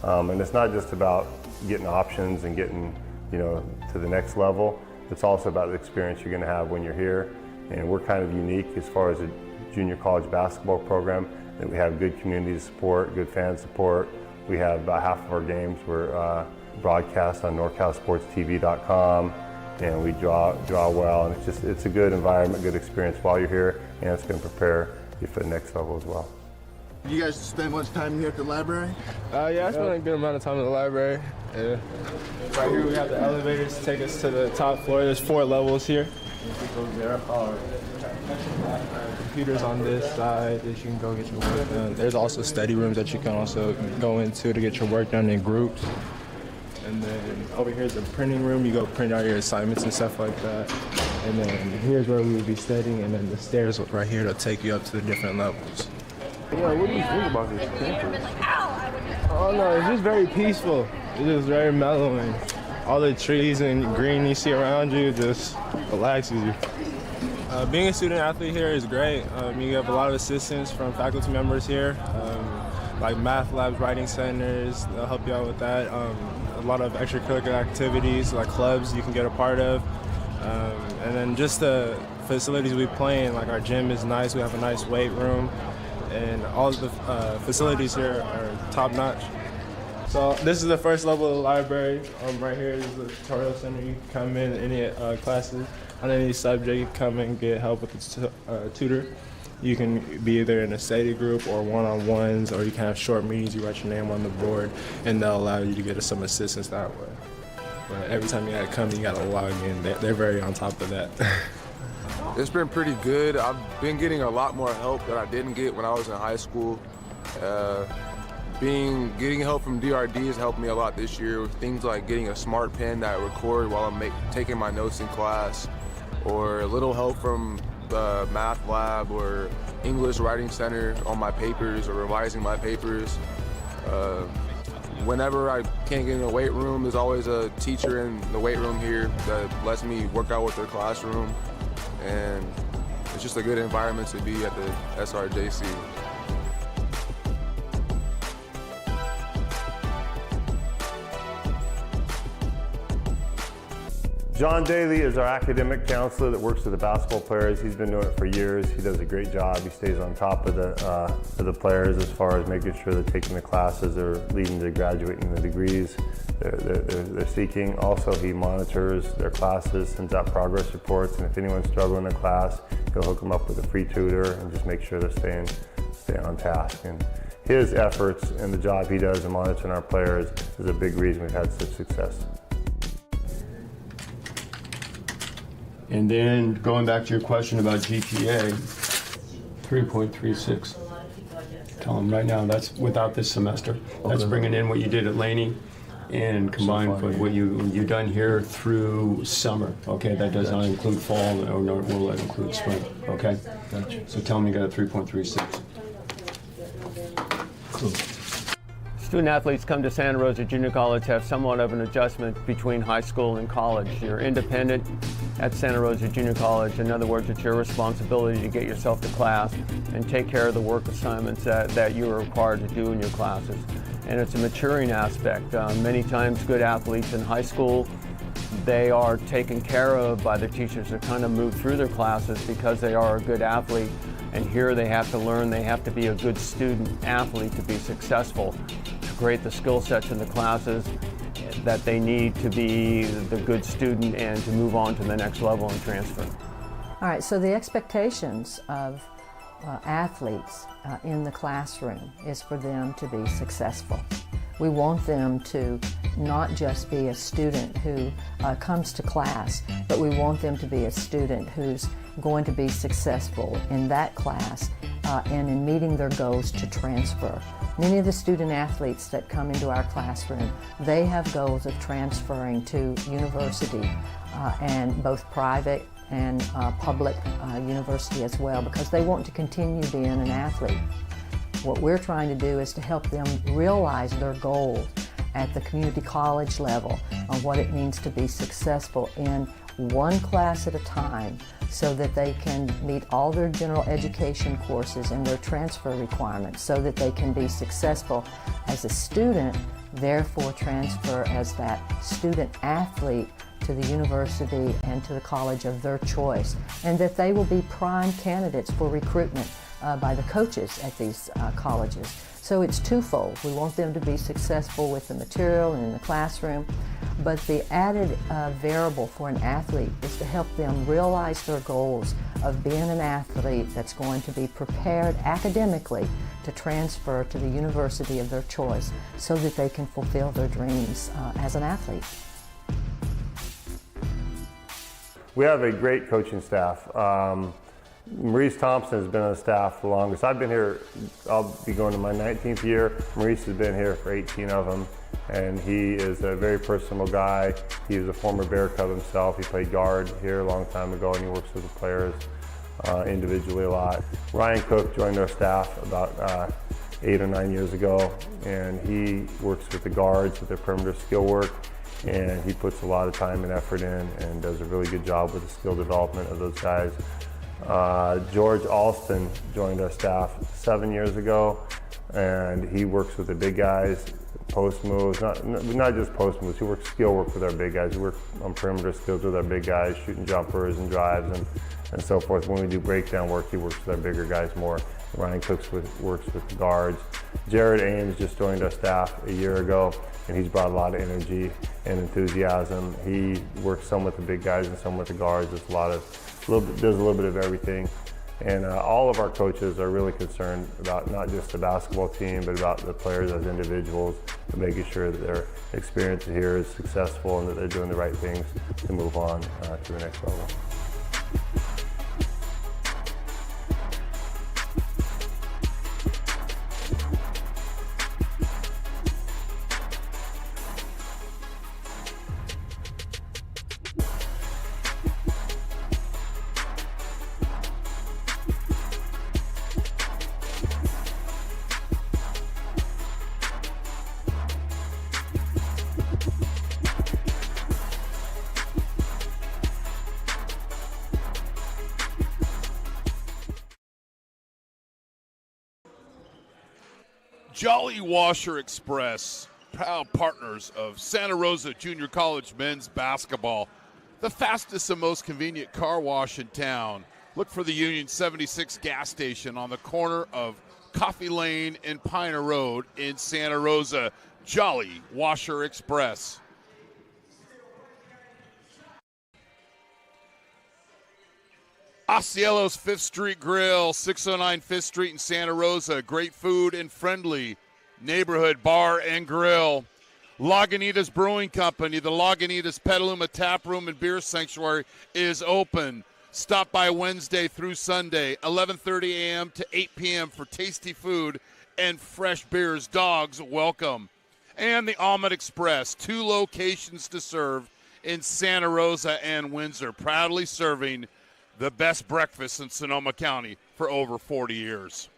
And it's not just about getting options and getting to the next level. It's also about the experience you're going to have when you're here. And we're kind of unique as far as a junior college basketball program, that we have good community support, good fan support. We have about half of our games were broadcast on NorCalSportsTV.com, and we draw well, and it's a good environment, good experience while you're here, and it's going to prepare you for the next level as well. You guys spend much time here at the library? Yeah, I spent a good amount of time in the library. Yeah. Right here we have the elevators to take us to the top floor. There's 4 levels here. Computers on this side that you can go get your work done. There's also study rooms that you can also go into to get your work done in groups. And then over here is the printing room. You go print out your assignments and stuff like that. And then here's where we would be studying, and then the stairs right here to take you up to the different levels. Yeah, what do you think about this campus? Oh no, it's just very peaceful. It's just very mellowing. All the trees and green you see around you just relaxes you. Being a student athlete here is great. You have a lot of assistance from faculty members here, like math labs, writing centers. They'll help you out with that. A lot of extracurricular activities like clubs you can get a part of. And then just the facilities we play in, like our gym is nice. We have a nice weight room, and all of the facilities here are top notch. So this is the first level of the library. Right here is the tutorial center. You can come in any classes on any subject. You can come and get help with a tutor. You can be either in a study group or one-on-ones, or you can have short meetings. You write your name on the board, and they'll allow you to get some assistance that way. But every time you gotta come, you gotta log in. They're very on top of that. It's been pretty good. I've been getting a lot more help that I didn't get when I was in high school. Getting help from DRD has helped me a lot this year with things like getting a smart pen that I record while I'm taking my notes in class, or a little help from the math lab or English writing center on my papers or revising my papers. Whenever I can't get in the weight room, there's always a teacher in the weight room here that lets me work out with their classroom, and it's just a good environment to be at the SRJC. John Daly is our academic counselor that works with the basketball players. He's been doing it for years. He does a great job. He stays on top of the players as far as making sure they're taking the classes or leading to graduating the degrees they're seeking. Also, he monitors their classes, sends out progress reports, and if anyone's struggling in a class, he'll hook them up with a free tutor and just make sure they're staying on task. And his efforts and the job he does in monitoring our players is a big reason we've had such success. And then going back to your question about GPA, 3.36. Tell them right now that's without this semester. That's bringing in what you did at Laney and combined with what you've done here through summer. Okay, that does not include fall, or nor will it include spring. Okay, gotcha. So tell them you got a 3.36. Cool. Student athletes come to Santa Rosa Junior College have somewhat of an adjustment between high school and college. You're independent at Santa Rosa Junior College. In other words, it's your responsibility to get yourself to class and take care of the work assignments that you are required to do in your classes. And it's a maturing aspect. Many times good athletes in high school, they are taken care of by the teachers to kind of move through their classes because they are a good athlete. And here they have to learn, they have to be a good student athlete to be successful, to create the skill sets in the classes that they need to be the good student and to move on to the next level and transfer. All right, so the expectations of athletes in the classroom is for them to be successful. We want them to not just be a student who comes to class, but we want them to be a student who's going to be successful in that class and in meeting their goals to transfer. Many of the student athletes that come into our classroom, they have goals of transferring to university and both private and public university as well, because they want to continue being an athlete. What we're trying to do is to help them realize their goals at the community college level on what it means to be successful in one class at a time, so that they can meet all their general education courses and their transfer requirements, so that they can be successful as a student, therefore transfer as that student athlete to the university and to the college of their choice, and that they will be prime candidates for recruitment by the coaches at these colleges. So it's twofold. We want them to be successful with the material and in the classroom, but the added variable for an athlete is to help them realize their goals of being an athlete that's going to be prepared academically to transfer to the university of their choice so that they can fulfill their dreams as an athlete. We have a great coaching staff. Maurice Thompson has been on the staff the longest. I've been here, I'll be going to my 19th year. Maurice has been here for 18 of them, and he is a very personable guy. He is a former Bear Cub himself. He played guard here a long time ago, and he works with the players individually a lot. Ryan Cook joined our staff about 8 or 9 years ago, and he works with the guards with their perimeter skill work, and he puts a lot of time and effort in and does a really good job with the skill development of those guys. George Alston joined our staff 7 years ago, and he works with the big guys, post moves, not just post moves, he works skill work with our big guys. We work on perimeter skills with our big guys, shooting jumpers and drives and so forth. When we do breakdown work, he works with our bigger guys more. Ryan Cooks works with the guards. Jared Ames just joined our staff a year ago, and he's brought a lot of energy and enthusiasm. He works some with the big guys and some with the guards. Does a little bit of everything. And all of our coaches are really concerned about not just the basketball team, but about the players as individuals, and making sure that their experience here is successful and that they're doing the right things to move on to the next level. Jolly Washer Express, proud partners of Santa Rosa Junior College men's basketball, the fastest and most convenient car wash in town. Look for the Union 76 gas station on the corner of Coffee Lane and Piner Road in Santa Rosa. Jolly Washer Express. Ausiellos 5th Street Grill, 609 5th Street in Santa Rosa. Great food and friendly neighborhood bar and grill. Lagunitas Brewing Company, the Lagunitas Petaluma Tap Room and Beer Sanctuary is open. Stop by Wednesday through Sunday, 11:30 a.m. to 8 p.m. for tasty food and fresh beers. Dogs welcome. And the Omelette Express, 2 locations to serve in Santa Rosa and Windsor, proudly serving the best breakfast in Sonoma County for over 40 years.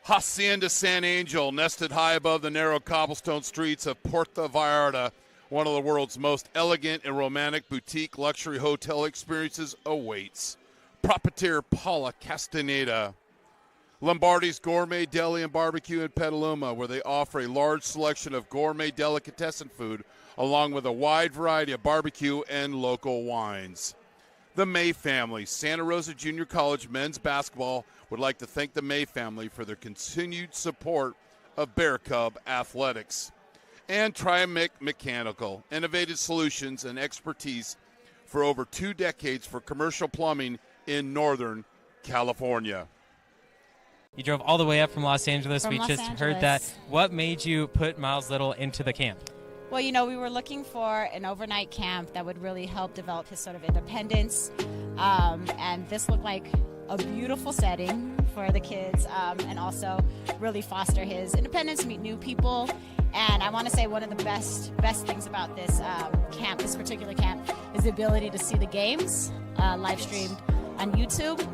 Hacienda San Angel, nested high above the narrow cobblestone streets of Puerto Vallarta, one of the world's most elegant and romantic boutique luxury hotel experiences awaits. Proprietor Paula Castaneda. Lombardis Gourmet Deli and Barbecue in Petaluma, where they offer a large selection of gourmet delicatessen food, along with a wide variety of barbecue and local wines. The May family, Santa Rosa Junior College men's basketball, would like to thank the May family for their continued support of Bear Cub athletics. And Trimyc Mechanical, innovative solutions and expertise for over 2 decades for commercial plumbing in Northern California. You drove all the way up from Los Angeles. We just heard that. What made you put Miles Little into the camp? Well, you know, we were looking for an overnight camp that would really help develop his sort of independence. And this looked like a beautiful setting for the kids, and also really foster his independence, meet new people. And I want to say one of the best things about this camp, this particular camp, is the ability to see the games live streamed on YouTube.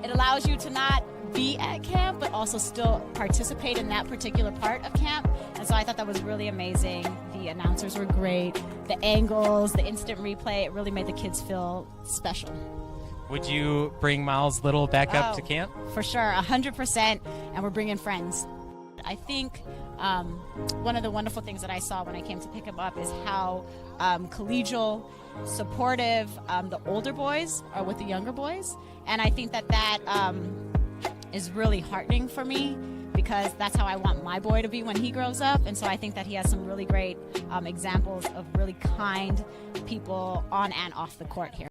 It allows you to not be at camp, but also still participate in that particular part of camp. And so I thought that was really amazing. The announcers were great. The angles, the instant replay, it really made the kids feel special. Would you bring Miles Little back up to camp? For sure, 100%, and we're bringing friends. I think one of the wonderful things that I saw when I came to pick him up is how collegial, supportive the older boys are with the younger boys. And I think that is really heartening for me, because that's how I want my boy to be when he grows up. And so I think that he has some really great examples of really kind people on and off the court here.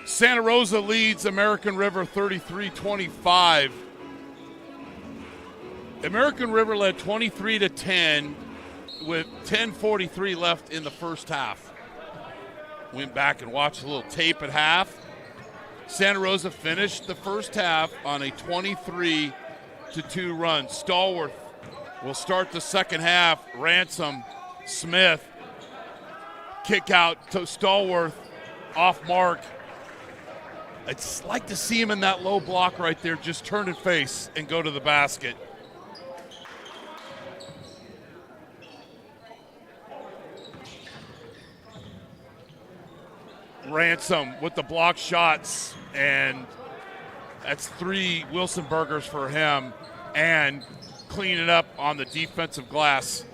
Santa Rosa leads American River 33-25. American River led 23-10 with 10:43 left in the first half. Went back and watched a little tape at half. Santa Rosa finished the first half on a 23-2 run. Stallworth will start the second half. Ransom, Smith, kick out to Stallworth, off mark. I'd just like to see him in that low block right there, just turn and face and go to the basket. Ransom with the block shots, and that's 3 Wilson burgers for him, and cleaning up on the defensive glass.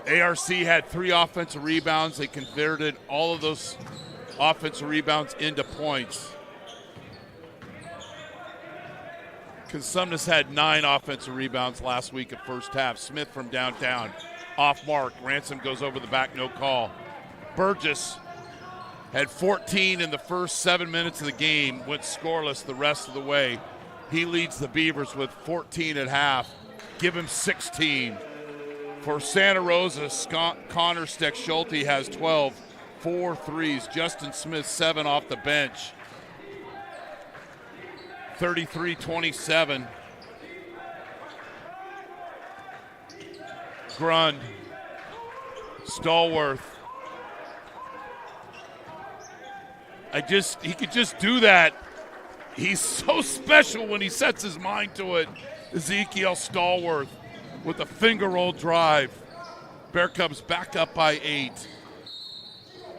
ARC had 3 offensive rebounds. They converted all of those offensive rebounds into points. Consumnes had 9 offensive rebounds last week at first half. Smith from downtown, off mark. Ransom goes over the back, no call. Burgess had 14 in the first 7 minutes of the game, went scoreless the rest of the way. He leads the Beavers with 14 at half. Give him 16. For Santa Rosa, Connor Steck-Schulte has 12. 4 threes. Justin Smith, 7 off the bench. 33-27. Grund. Stallworth. He could just do that. He's so special when he sets his mind to it. Ezekiel Stallworth with a finger roll drive. Bear Cubs back up by 8.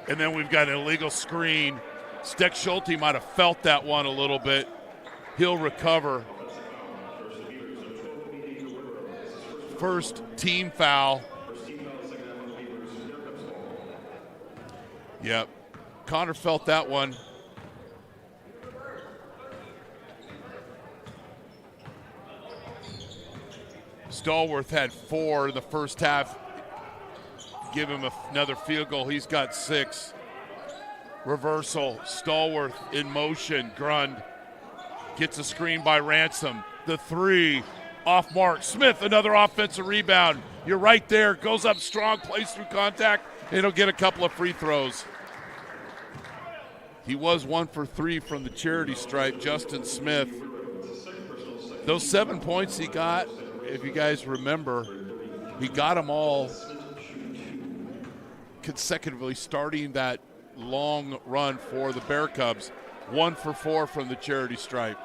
And then we've got an illegal screen. Steck-Schulte might have felt that one a little bit. He'll recover. First team foul. Yep. Connor felt that one. Stallworth had 4 in the first half. Give him another field goal. He's got 6. Reversal. Stallworth in motion. Grund gets a screen by Ransom. The 3 off mark. Smith, another offensive rebound. You're right there. Goes up strong, plays through contact, and he'll get a couple of free throws. He was 1 for 3 from the charity stripe, Justin Smith. Those 7 points he got, if you guys remember, he got them all consecutively, starting that long run for the Bear Cubs. 1 for 4 from the charity stripe.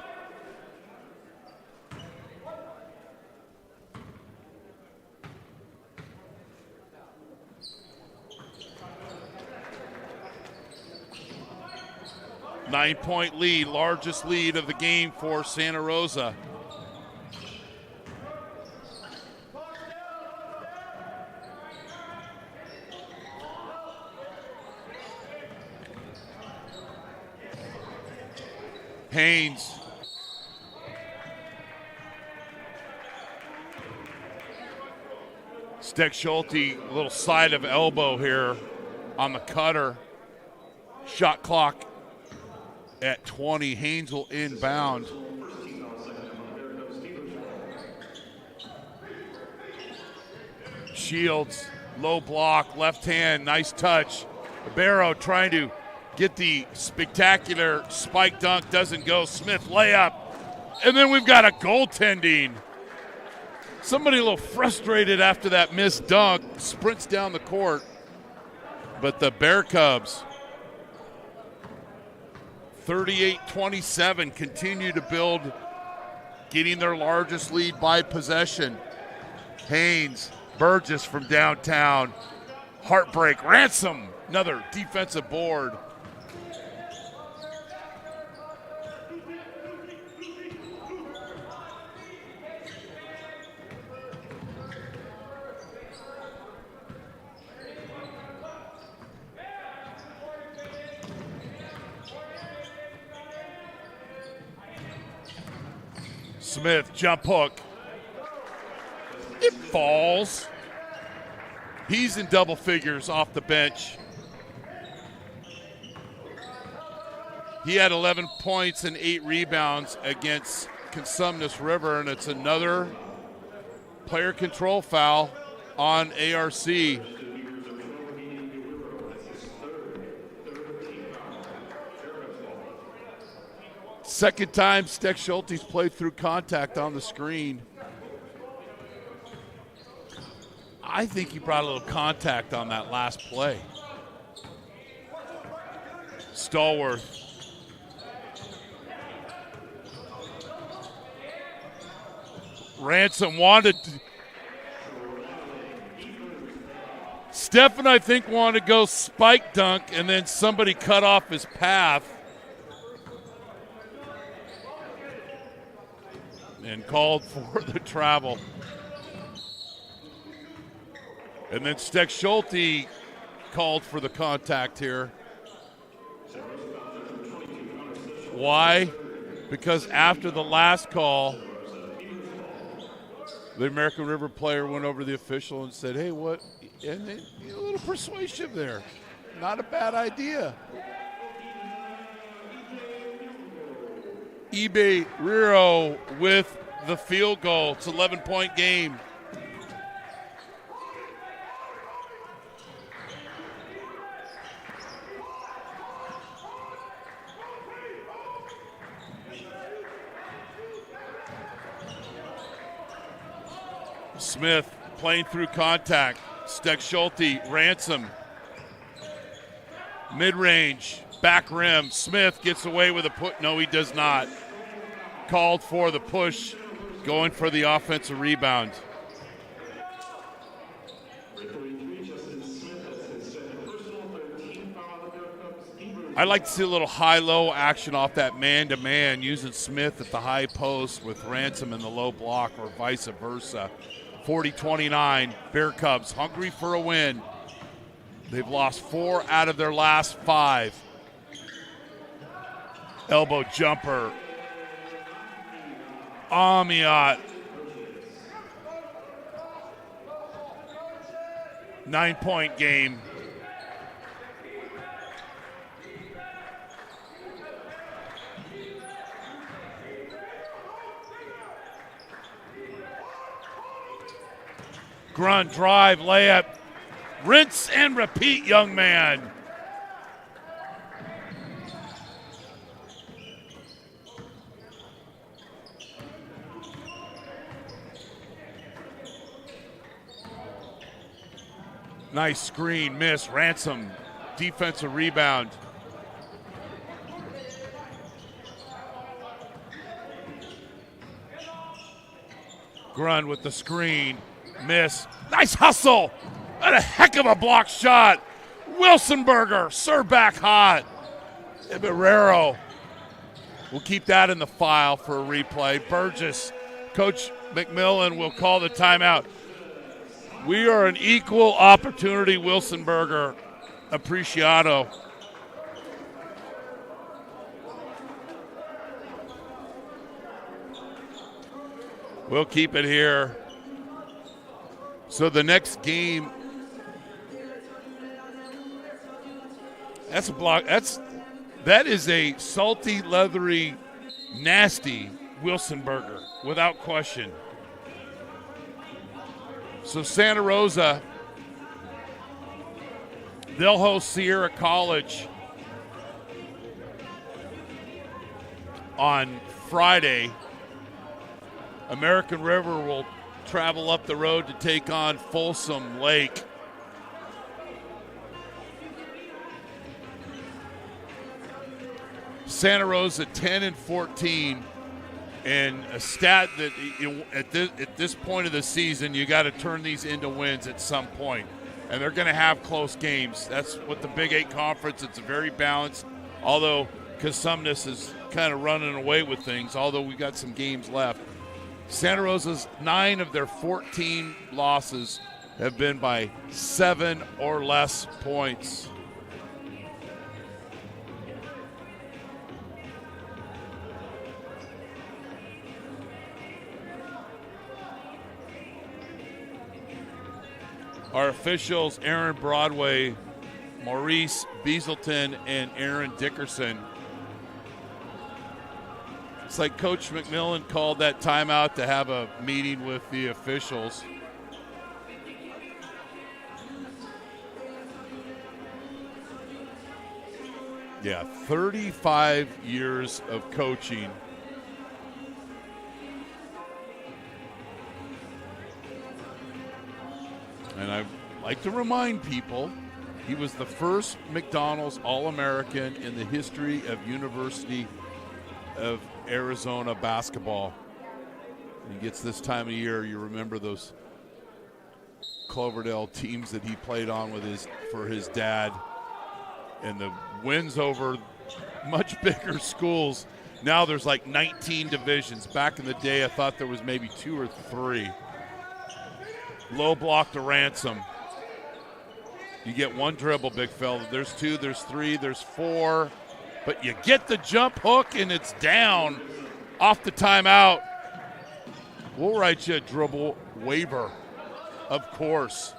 Nine-point lead, largest lead of the game for Santa Rosa. Haynes. Steck-Schulte, a little side of elbow here on the cutter. Shot clock at 20. Haynes will inbound. Shields, low block, left hand, nice touch. Barrow trying to get the spectacular spike dunk, doesn't go. Smith layup. And then we've got a goaltending. Somebody a little frustrated after that missed dunk, sprints down the court. But the Bear Cubs, 38-27, continue to build, getting their largest lead by possession. Haynes, Burgess from downtown. Heartbreak. Ransom, another defensive board. Smith, jump hook. It falls. He's in double figures off the bench. He had 11 points and 8 rebounds against Cosumnes River, and it's another player control foul on ARC. Second time Steck Schulte's played through contact on the screen. I think he brought a little contact on that last play. Stallworth. Ransom wanted to. Stephen, I think, wanted to go spike dunk, and then somebody cut off his path and called for the travel. And then Steck Schulte called for the contact here. Why? Because after the last call, the American River player went over to the official and said, hey, what? And then, a little persuasive there. Not a bad idea. eBay Riro with the field goal. It's an 11-point game. Smith playing through contact. Steck Schulte, Ransom. Mid-range, back rim. Smith gets away with a put. No, he does not. Called for the push, going for the offensive rebound. I'd like to see a little high-low action off that man-to-man, using Smith at the high post with Ransom in the low block, or vice versa. 40-29, Bear Cubs hungry for a win. They've lost 4 out of their last 5. Elbow jumper. Amiot. 9-point game. Grunt, drive, layup, rinse and repeat, young man. Nice screen, miss, Ransom, defensive rebound. Grunt with the screen. Miss. Nice hustle. And a heck of a block shot. Wilsonberger, serve back hot. And Barrero. We'll keep that in the file for a replay. Burgess, Coach McMillan will call the timeout. We are an equal opportunity Wilsonberger appreciado. We'll keep it here. So the next game, that's a block. That is a salty, leathery, nasty Wilsonberger, without question. So Santa Rosa, they'll host Sierra College on Friday. American River will travel up the road to take on Folsom Lake. Santa Rosa 10-14, and a stat that at this point of the season, you got to turn these into wins at some point. and they're going to have close games. That's what the Big 8 Conference, it's very balanced, although Cosumnes is kind of running away with things, although we got some games left. Santa Rosa's 9 of their 14 losses have been by 7 or less points. Our officials, Aaron Broadway, Maurice Beaselton, and Aaron Dickerson. It's like Coach McMillan called that timeout to have a meeting with the officials. Yeah, 35 years of coaching. And I'd like to remind people, he was the first McDonald's All-American in the history of University of Arizona basketball. He gets this time of year, you remember those Cloverdale teams that he played on with for his dad, and the wins over much bigger schools. Now there's like 19 divisions. Back in the day, I thought there was maybe 2 or 3. Low block to Ransom. You get one dribble, big fella. There's 2, there's 3, there's 4. But you get the jump hook, and it's down off the timeout. We'll write you a dribble waiver, of course.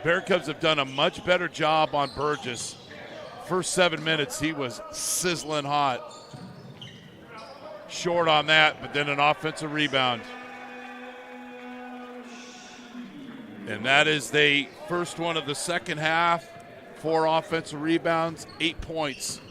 Bear Cubs have done a much better job on Burgess. First 7 minutes, he was sizzling hot. Short on that, but then an offensive rebound. And that is the first one of the second half. 4 offensive rebounds, 8 points.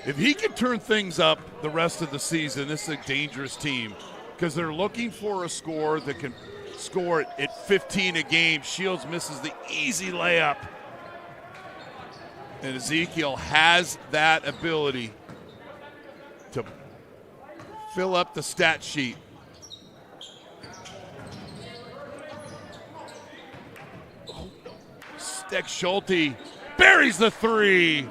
If he can turn things up the rest of the season, this is a dangerous team because they're looking for a score that can score at 15 a game. Shields misses the easy layup. And Ezekiel has that ability to fill up the stat sheet. Steck Schulte buries the 3.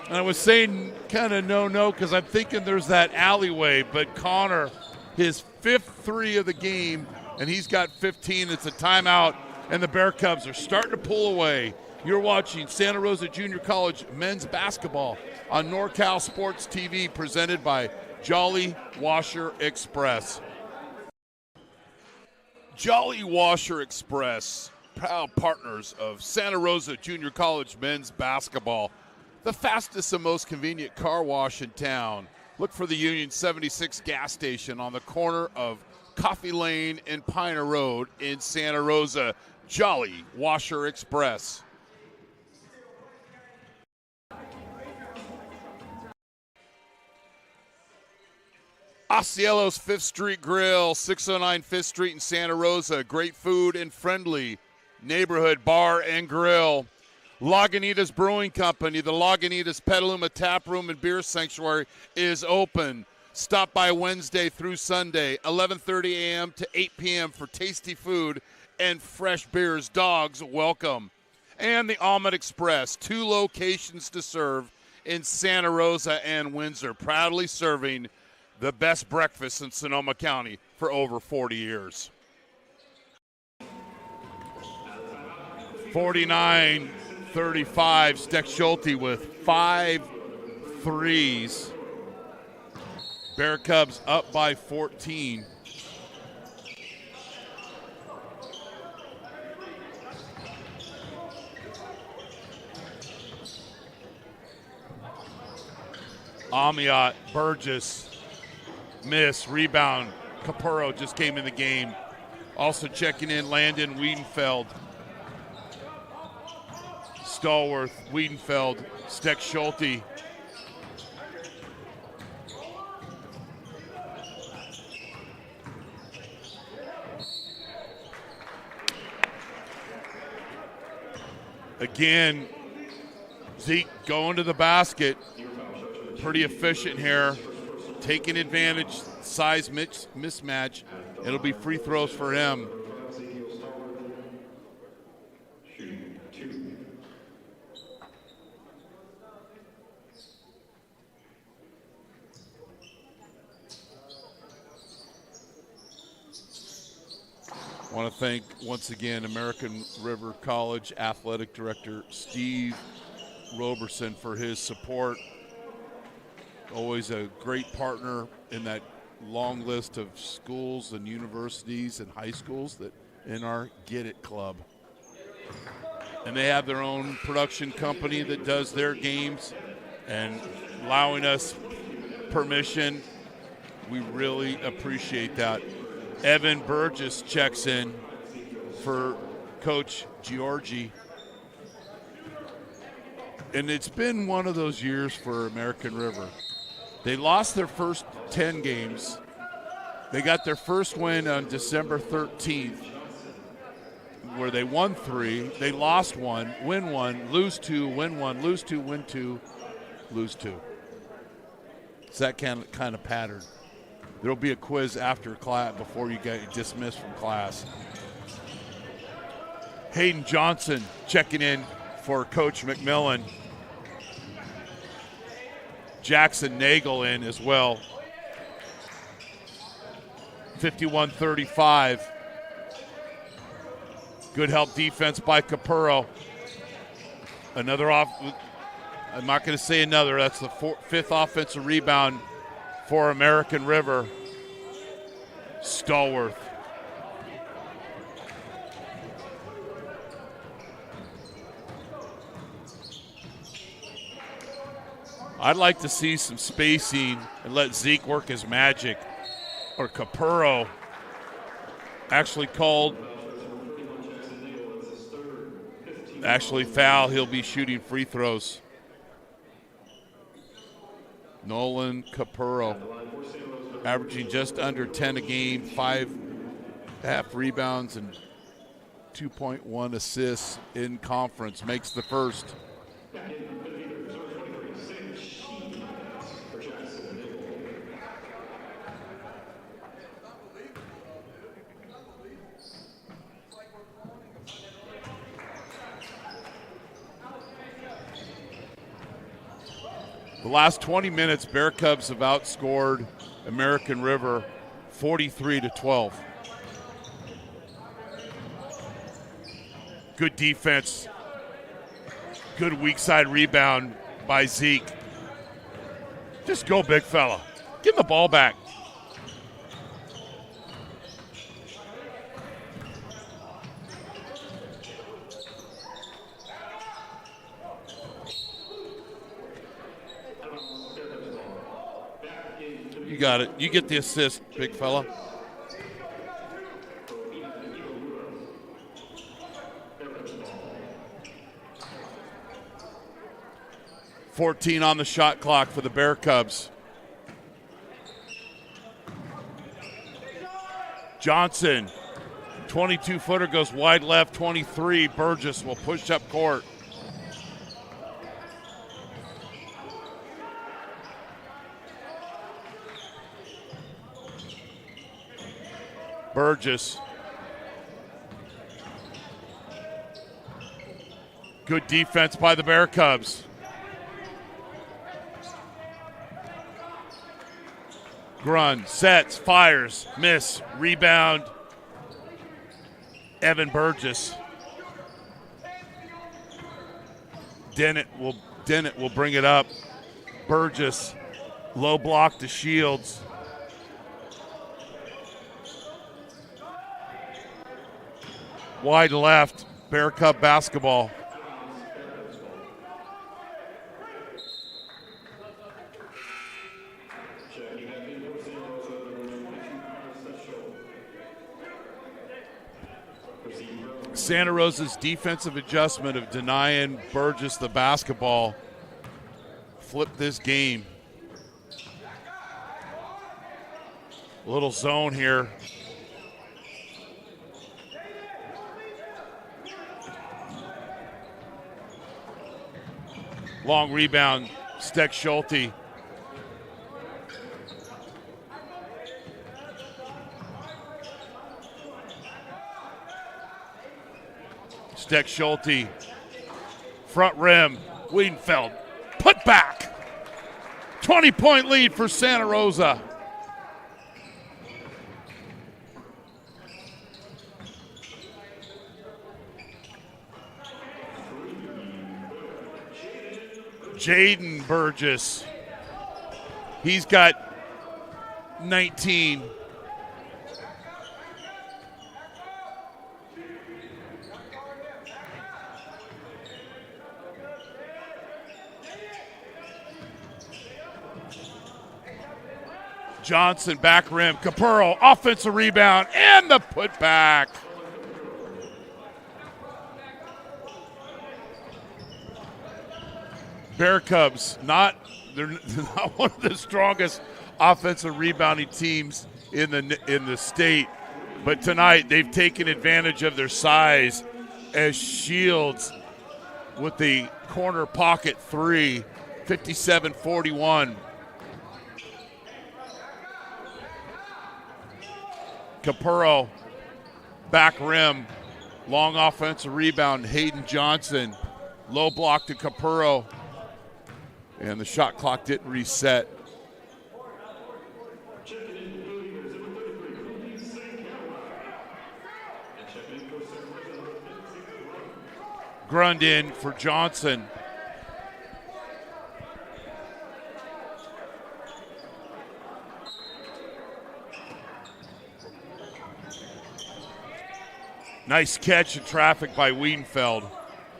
And I was saying kind of no because I'm thinking there's that alleyway, but Connor, his 5th 3 of the game, and he's got 15. It's a timeout, and the Bear Cubs are starting to pull away. You're watching Santa Rosa Junior College men's basketball on NorCal Sports TV, presented by Jolly Washer Express. Jolly Washer Express, proud partners of Santa Rosa Junior College men's basketball. The fastest and most convenient car wash in town. Look for the Union 76 gas station on the corner of Coffee Lane and Piner Road in Santa Rosa. Jolly Washer Express. Ausiellos 5th Street Grill, 609 5th Street in Santa Rosa. Great food and friendly neighborhood bar and grill. Lagunitas Brewing Company, the Lagunitas Petaluma Tap Room and Beer Sanctuary is open. Stop by Wednesday through Sunday, 11:30 a.m. to 8 p.m. for tasty food and fresh beers. Dogs welcome. And the Omelette Express, 2 locations to serve in Santa Rosa and Windsor, proudly serving the best breakfast in Sonoma County for over 40 years. 49-35, Steck Schulte with 5 threes. Bear Cubs up by 14. Amiot, Burgess, miss, rebound. Capurro just came in the game. Also checking in, Landon Wiedenfeld. Stallworth, Wiedenfeld, Steck Schulte. Again, Zeke going to the basket. Pretty efficient here. Taking advantage, size mismatch. It'll be free throws for him. I want to thank, once again, American River College Athletic Director Steve Roberson for his support. Always a great partner in that long list of schools and universities and high schools that in our Get It Club. And they have their own production company that does their games and allowing us permission. We really appreciate that. Evan Burgess checks in for Coach Giorgi. And it's been one of those years for American River. They lost their first 10 games. They got their first win on December 13th, where they won 3. They lost 1, win 1, lose 2, win 1, lose 2, win 2, lose 2. It's that kind of pattern. There'll be a quiz after class before you get dismissed from class. Hayden Johnson checking in for Coach McMillan. Jackson Nagel in as well. 51-35. Good help defense by Capurro. Another off. I'm not going to say another. That's the fifth offensive rebound for American River. Stallworth. I'd like to see some spacing and let Zeke work his magic. Or Capurro actually called. Actually foul. He'll be shooting free throws. Nolan Capurro averaging just under 10 a game, 5.5 rebounds and 2.1 assists in conference. Makes the first. The last 20 minutes, Bear Cubs have outscored American River 43-12. Good defense. Good weak side rebound by Zeke. Just go, big fella. Give him the ball back. You got it. You get the assist, big fella. .14 on the shot clock for the Bear Cubs. Johnson, 22-footer goes wide left, 23. Burgess will push up court. Burgess. Good defense by the Bear Cubs. Grun sets, fires, miss, rebound. Evan Burgess. Dennett will bring it up. Burgess, low block to Shields. Wide left, Bear Cub basketball. Santa Rosa's defensive adjustment of denying Burgess the basketball flipped this game. A little zone here. Long rebound, Steck Schulte. Steck Schulte, front rim, Wiedenfeld, put back. 20-point lead for Santa Rosa. Jaden Burgess, he's got 19. Johnson, back rim, Capurro, offensive rebound, and the putback. Bear Cubs, they're not one of the strongest offensive rebounding teams in the state, but tonight they've taken advantage of their size as Shields with the corner pocket three, 57-41. Capurro, back rim, long offensive rebound, Hayden Johnson, low block to Capurro, and the shot clock didn't reset. Grund in for Johnson. Nice catch in traffic by Wiedenfeld.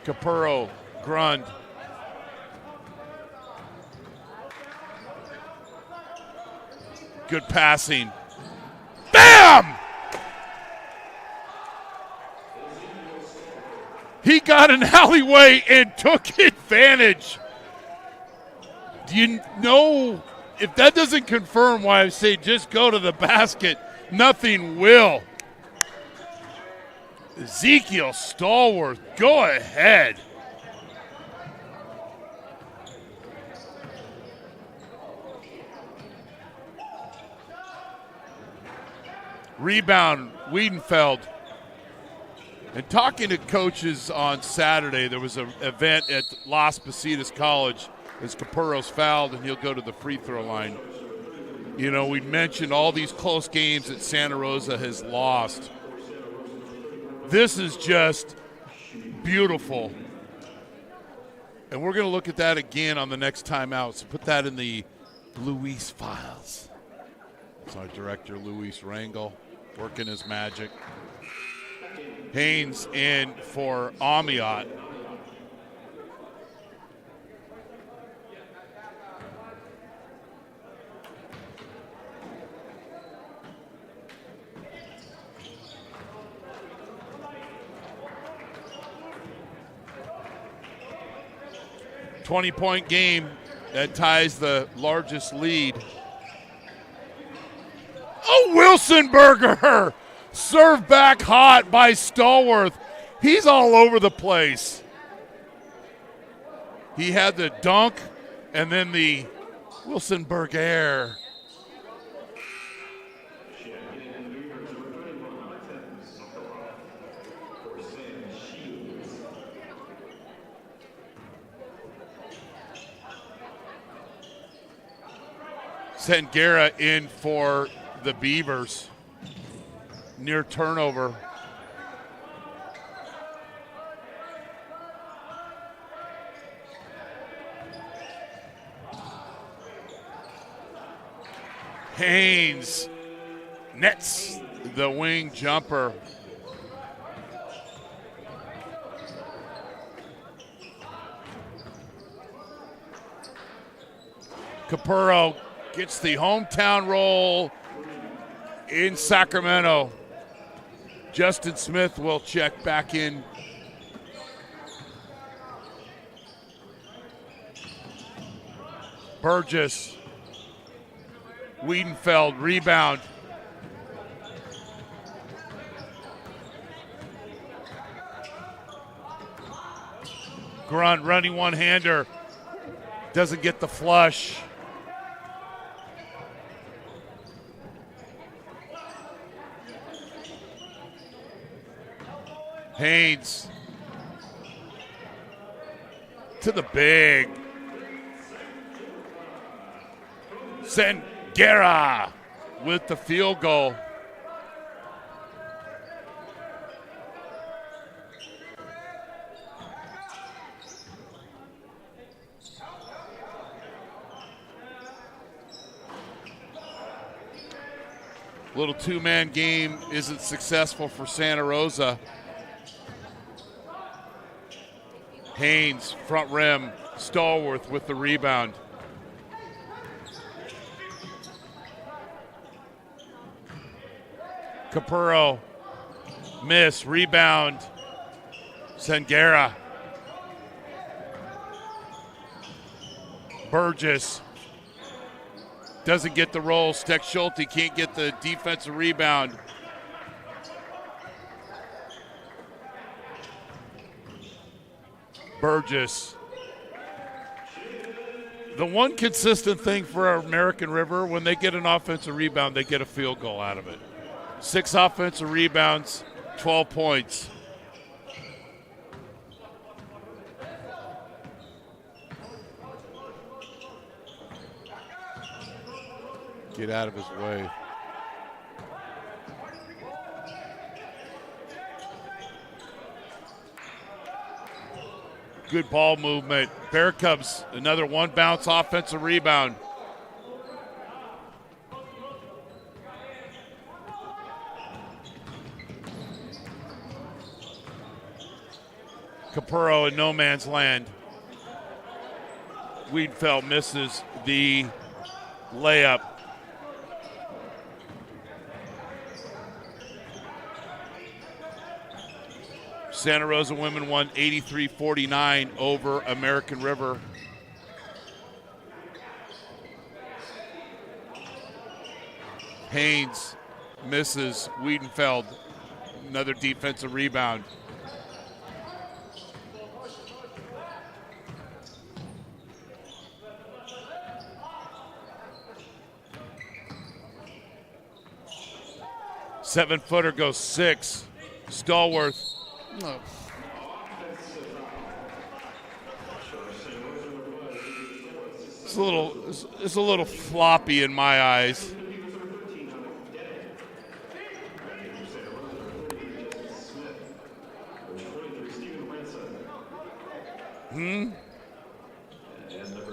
Capurro, Grund. Good passing. Bam! He got an alleyway and took advantage. Do you know, if that doesn't confirm why I say just go to the basket, nothing will. Ezekiel Stallworth, go ahead. Rebound, Wiedenfeld. And talking to coaches on Saturday, there was an event at Las Positas College as Capurro's fouled and he'll go to the free throw line. You know, we mentioned all these close games that Santa Rosa has lost. This is just beautiful. And we're going to look at that again on the next timeout. So put that in the Luis files. It's our director, Luis Rangel, working his magic. Haynes in for Amiot. .20 game that ties the largest lead. Oh, Wilsonberger! Served back hot by Stallworth. He's all over the place. He had the dunk and then the Wilsonberger. Sengera in for the Beavers. Near turnover. Haynes nets the wing jumper. Capurro gets the hometown roll in Sacramento. Justin Smith will check back in. Burgess. Wiedenfeld, rebound. Grund running one-hander. Doesn't get the flush. Haynes to the big. Sengera with the field goal. Little two-man game isn't successful for Santa Rosa. Haynes, front rim, Stallworth with the rebound. Capurro, miss, rebound, Sengera. Burgess doesn't get the roll. Steck Schulte can't get the defensive rebound. Burgess. The one consistent thing for American River, when they get an offensive rebound, they get a field goal out of it. 6 offensive rebounds, 12 points. Get out of his way. Good ball movement. Bear Cubs, another one bounce offensive rebound. Capurro in no man's land. Wiedfeld misses the layup. Santa Rosa women won 83-49 over American River. Haynes misses. Wiedenfeld, another defensive rebound. Seven-footer goes 6. Stallworth. No. It's a little floppy in my eyes.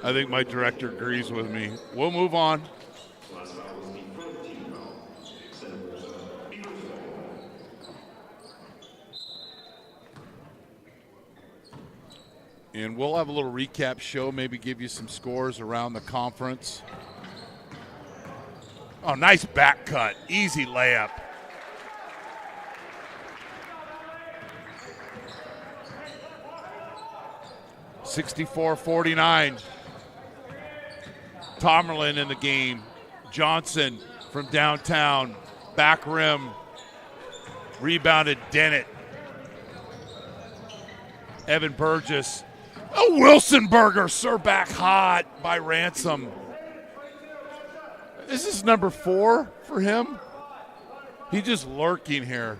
I think my director agrees with me. We'll move on. And we'll have a little recap show, maybe give you some scores around the conference. Oh, nice back cut. Easy layup. (64-49). Tomerlin in the game. Johnson from downtown. Back rim. Rebounded Dennett. Evan Burgess. A Wilsonberger, sir, back hot by Ransom. This is number 4 for him. He's just lurking here.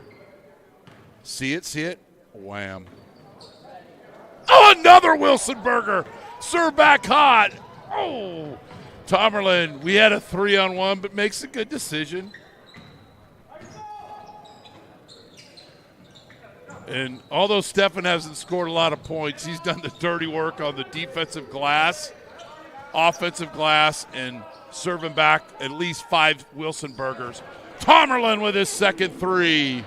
See it? Wham. Oh, another Wilsonberger, sir, back hot. Oh, Tomerlin, we had a 3-on-1, but makes a good decision. And although Stefan hasn't scored a lot of points, he's done the dirty work on the defensive glass, offensive glass, and serving back at least 5 Wilsonbergers. Tomerlin with his second 3.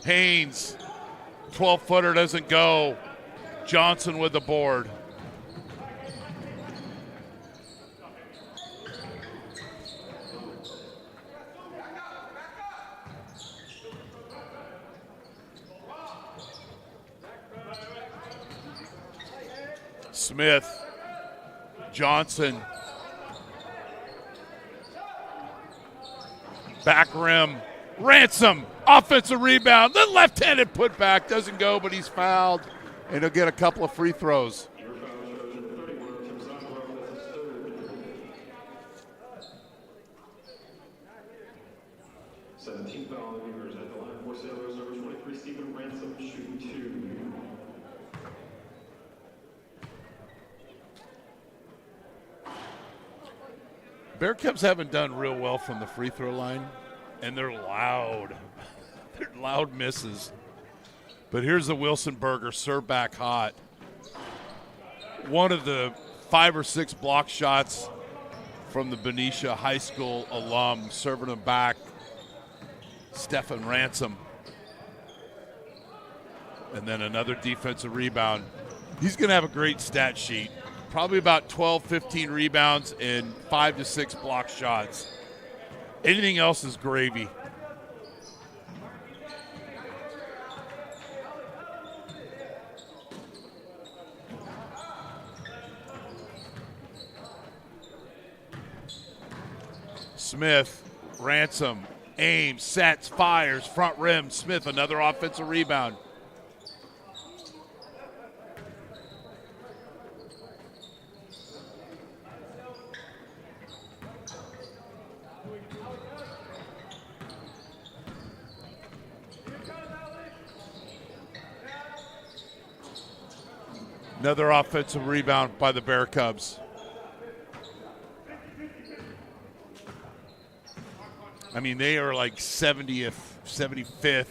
Haynes. 12-footer doesn't go. Johnson with the board. Smith. Johnson. Back rim. Ransom. Offensive rebound. The left-handed putback doesn't go, but he's fouled. And he'll get a couple of free throws. Bear Cubs haven't done real well from the free throw line, and they're loud. They're loud misses. But here's the Wilson Burger, serve back hot. One of the 5 or 6 block shots from the Benicia High School alum, serving him back, Stephen Ransom. And then another defensive rebound. He's going to have a great stat sheet. Probably about 12, 15 rebounds and 5 to 6 block shots. Anything else is gravy. Smith, Ransom, aims, sets, fires, front rim. Smith, another offensive rebound. Another offensive rebound by the Bear Cubs. I mean, they are like 70th, 75th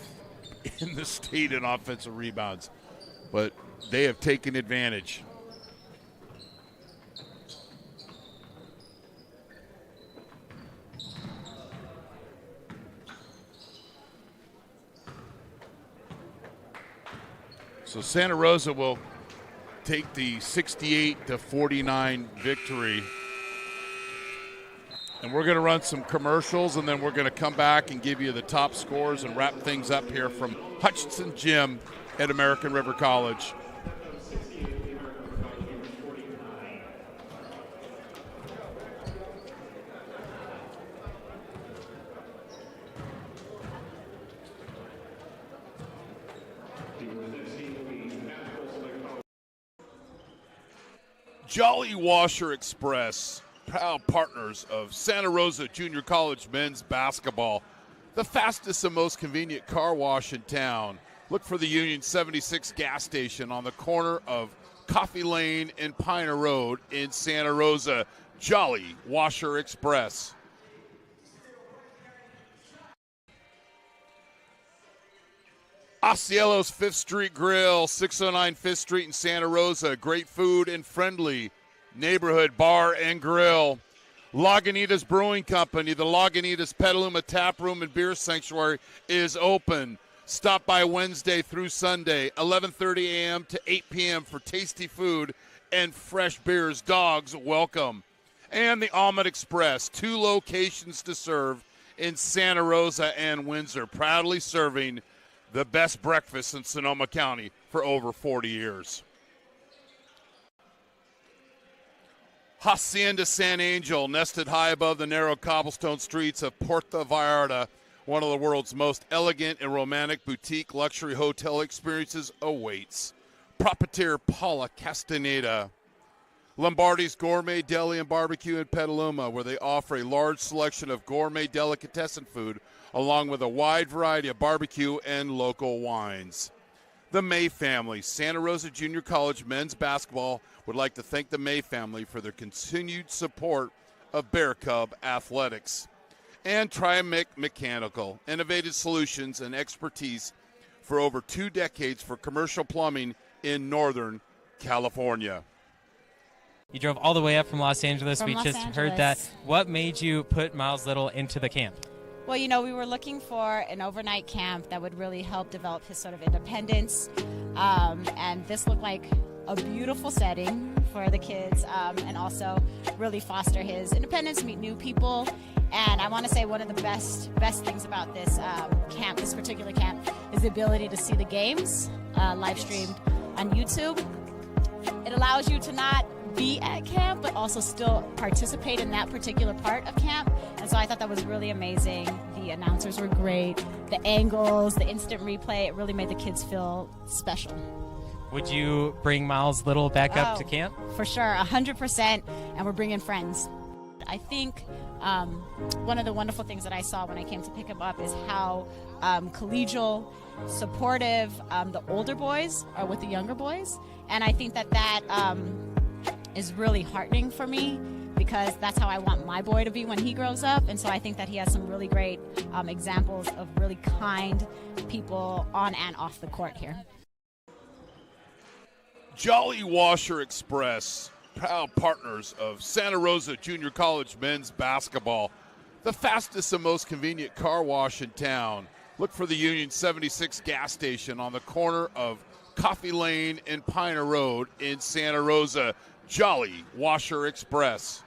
in the state in offensive rebounds, but they have taken advantage. So Santa Rosa will take the 68-49 victory. And we're going to run some commercials, and then we're going to come back and give you the top scores and wrap things up here from Hutchinson Gym at American River College. Jolly Washer Express, proud partners of Santa Rosa Junior College men's basketball. The fastest and most convenient car wash in town. Look for the Union 76 gas station on the corner of Coffee Lane and Piner Road in Santa Rosa. Jolly Washer Express. Ausiellos 5th Street Grill, 609 5th Street in Santa Rosa. Great food and friendly neighborhood bar and grill. Lagunitas Brewing Company, the Lagunitas Petaluma Tap Room and Beer Sanctuary is open. Stop by Wednesday through Sunday, 11:30 a.m. to 8 p.m. for tasty food and fresh beers. Dogs welcome. And the Omelette Express, 2 locations to serve in Santa Rosa and Windsor, proudly serving the best breakfast in Sonoma County for over 40 years. Hacienda San Angel, nested high above the narrow cobblestone streets of Puerto Vallarta, one of the world's most elegant and romantic boutique luxury hotel experiences awaits. Proprietor Paula Castaneda. Lombardis Gourmet Deli and Barbecue in Petaluma, where they offer a large selection of gourmet delicatessen food along with a wide variety of barbecue and local wines. The May family, Santa Rosa Junior College men's basketball, would like to thank the May family for their continued support of Bear Cub athletics. And Trimyc Mechanical, innovative solutions and expertise for over 2 decades for commercial plumbing in Northern California. You drove all the way up from Los Angeles. We just heard that. What made you put Miles Little into the camp? Well, you know, we were looking for an overnight camp that would really help develop his sort of independence. And this looked like a beautiful setting for the kids, and also really foster his independence, meet new people. And I want to say one of the best things about this camp, this particular camp, is the ability to see the games live streamed on YouTube. It allows you to not be at camp, but also still participate in that particular part of camp. And so I thought that was really amazing. The announcers were great. The angles, the instant replay, it really made the kids feel special. Would you bring Miles Little back up to camp? For sure, 100%, and we're bringing friends. I think one of the wonderful things that I saw when I came to pick him up is how collegial, supportive the older boys are with the younger boys. And I think that is really heartening for me, because that's how I want my boy to be when he grows up. And so I think that he has some really great examples of really kind people on and off the court here. Jolly Washer Express, proud partners of Santa Rosa Junior College men's basketball, the fastest and most convenient car wash in town. Look for the Union 76 gas station on the corner of Coffee Lane and Piner Road in Santa Rosa. Jolly Washer Express.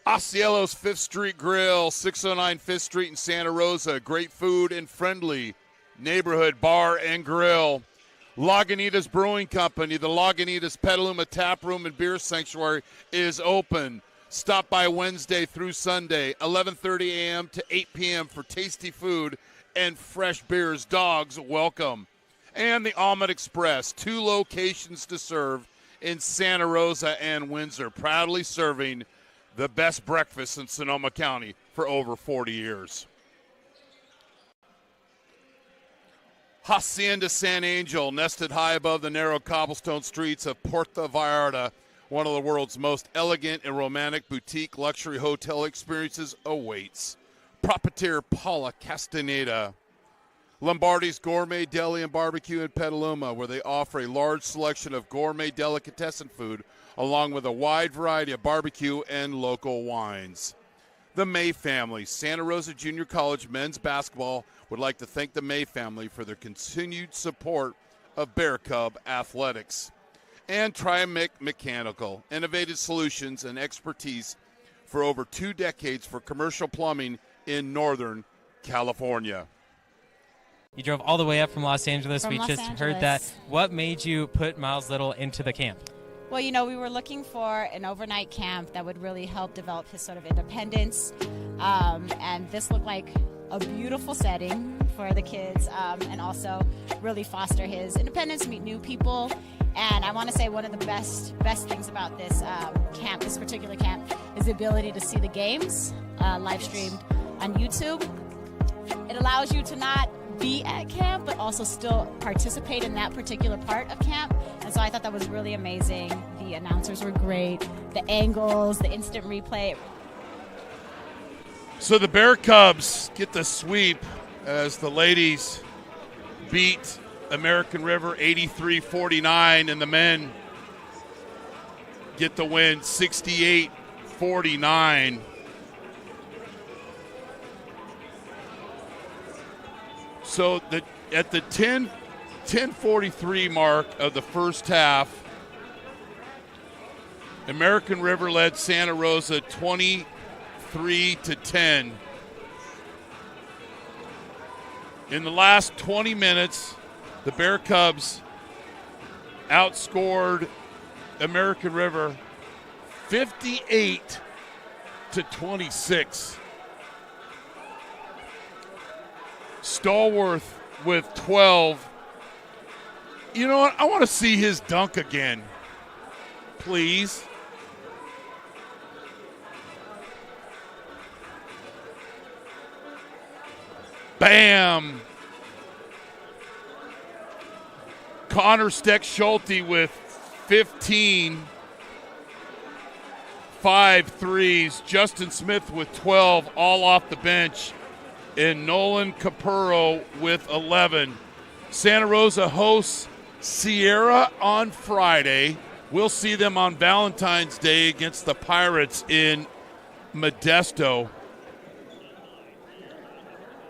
Ausiellos 5th Street Grill, 609 5th Street in Santa Rosa. Great food and friendly neighborhood bar and grill. Lagunitas Brewing Company, the Lagunitas Petaluma Tap Room and Beer Sanctuary is open. Stop by Wednesday through Sunday, 11:30 a.m. to 8 p.m. for tasty food and fresh beers. Dogs welcome. And the Omelette Express, 2 locations to serve in Santa Rosa and Windsor, proudly serving the best breakfast in Sonoma County for over 40 years. Hacienda San Angel, nested high above the narrow cobblestone streets of Puerto Vallarta, one of the world's most elegant and romantic boutique luxury hotel experiences awaits. Proprietor Paula Castaneda. Lombardis Gourmet Deli and Barbecue in Petaluma, where they offer a large selection of gourmet delicatessen food, along with a wide variety of barbecue and local wines. The May family, Santa Rosa Junior College men's basketball, would like to thank the May family for their continued support of Bear Cub athletics. And Trimyc Mechanical, innovative solutions and expertise for over 2 decades for commercial plumbing in Northern California. You drove all the way up from Los Angeles. We just heard that. What made you put Miles Little into the camp? Well, you know, we were looking for an overnight camp that would really help develop his sort of independence. And this looked like a beautiful setting for the kids, and also really foster his independence, meet new people. And I want to say one of the best things about this camp, this particular camp, is the ability to see the games live streamed on YouTube. It allows you to not be at camp, but also still participate in that particular part of camp. And so I thought that was really amazing. The announcers were great. The angles, the instant replay. So the Bear Cubs get the sweep as the ladies beat American River 83-49, and the men get the win 68-49. So at the 10:43 mark of the first half, American River led Santa Rosa 23-10. In the last 20 minutes, the Bear Cubs outscored American River 58-26. Stallworth with 12. You know what? I want to see his dunk again, please. Bam! Connor Steck-Schulte with 15. 5 threes. Justin Smith with 12, all off the bench. And Nolan Capurro with 11. Santa Rosa hosts Sierra on Friday. We'll see them on Valentine's Day against the Pirates in Modesto.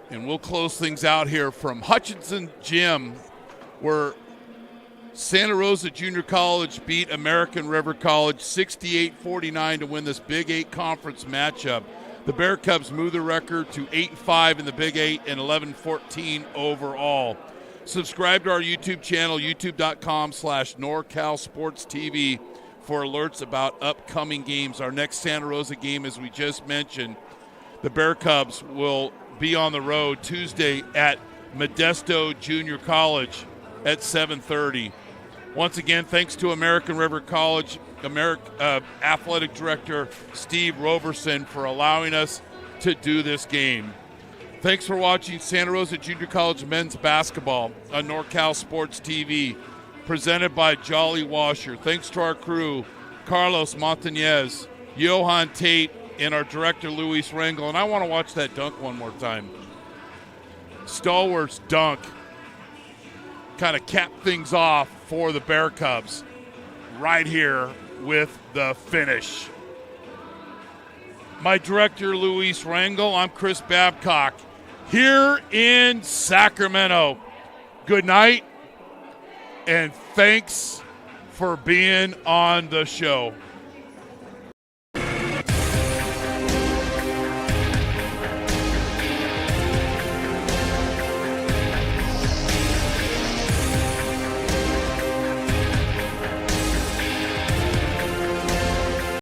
And we'll close things out here from Hutchinson Gym, where Santa Rosa Junior College beat American River College 68-49 to win this Big 8 conference matchup. The Bear Cubs move the record to 8-5 in the Big 8 and 11-14 overall. Subscribe to our YouTube channel, youtube.com/NorCalSportsTV, for alerts about upcoming games. Our next Santa Rosa game, as we just mentioned, the Bear Cubs will be on the road Tuesday at Modesto Junior College at 7:30. Once again, thanks to American River College Athletic Director Steve Roberson for allowing us to do this game. Thanks for watching Santa Rosa Junior College men's basketball on NorCal Sports TV, presented by Jolly Washer. Thanks to our crew, Carlos Montañez, Johan Tate, and our director, Luis Rangel. And I want to watch that dunk one more time. Stalwart's dunk kind of capped things off for the Bear Cubs right here with the finish. My director, Luis Rangel. I'm Chris Babcock here in Sacramento. Good night, and thanks for being on the show.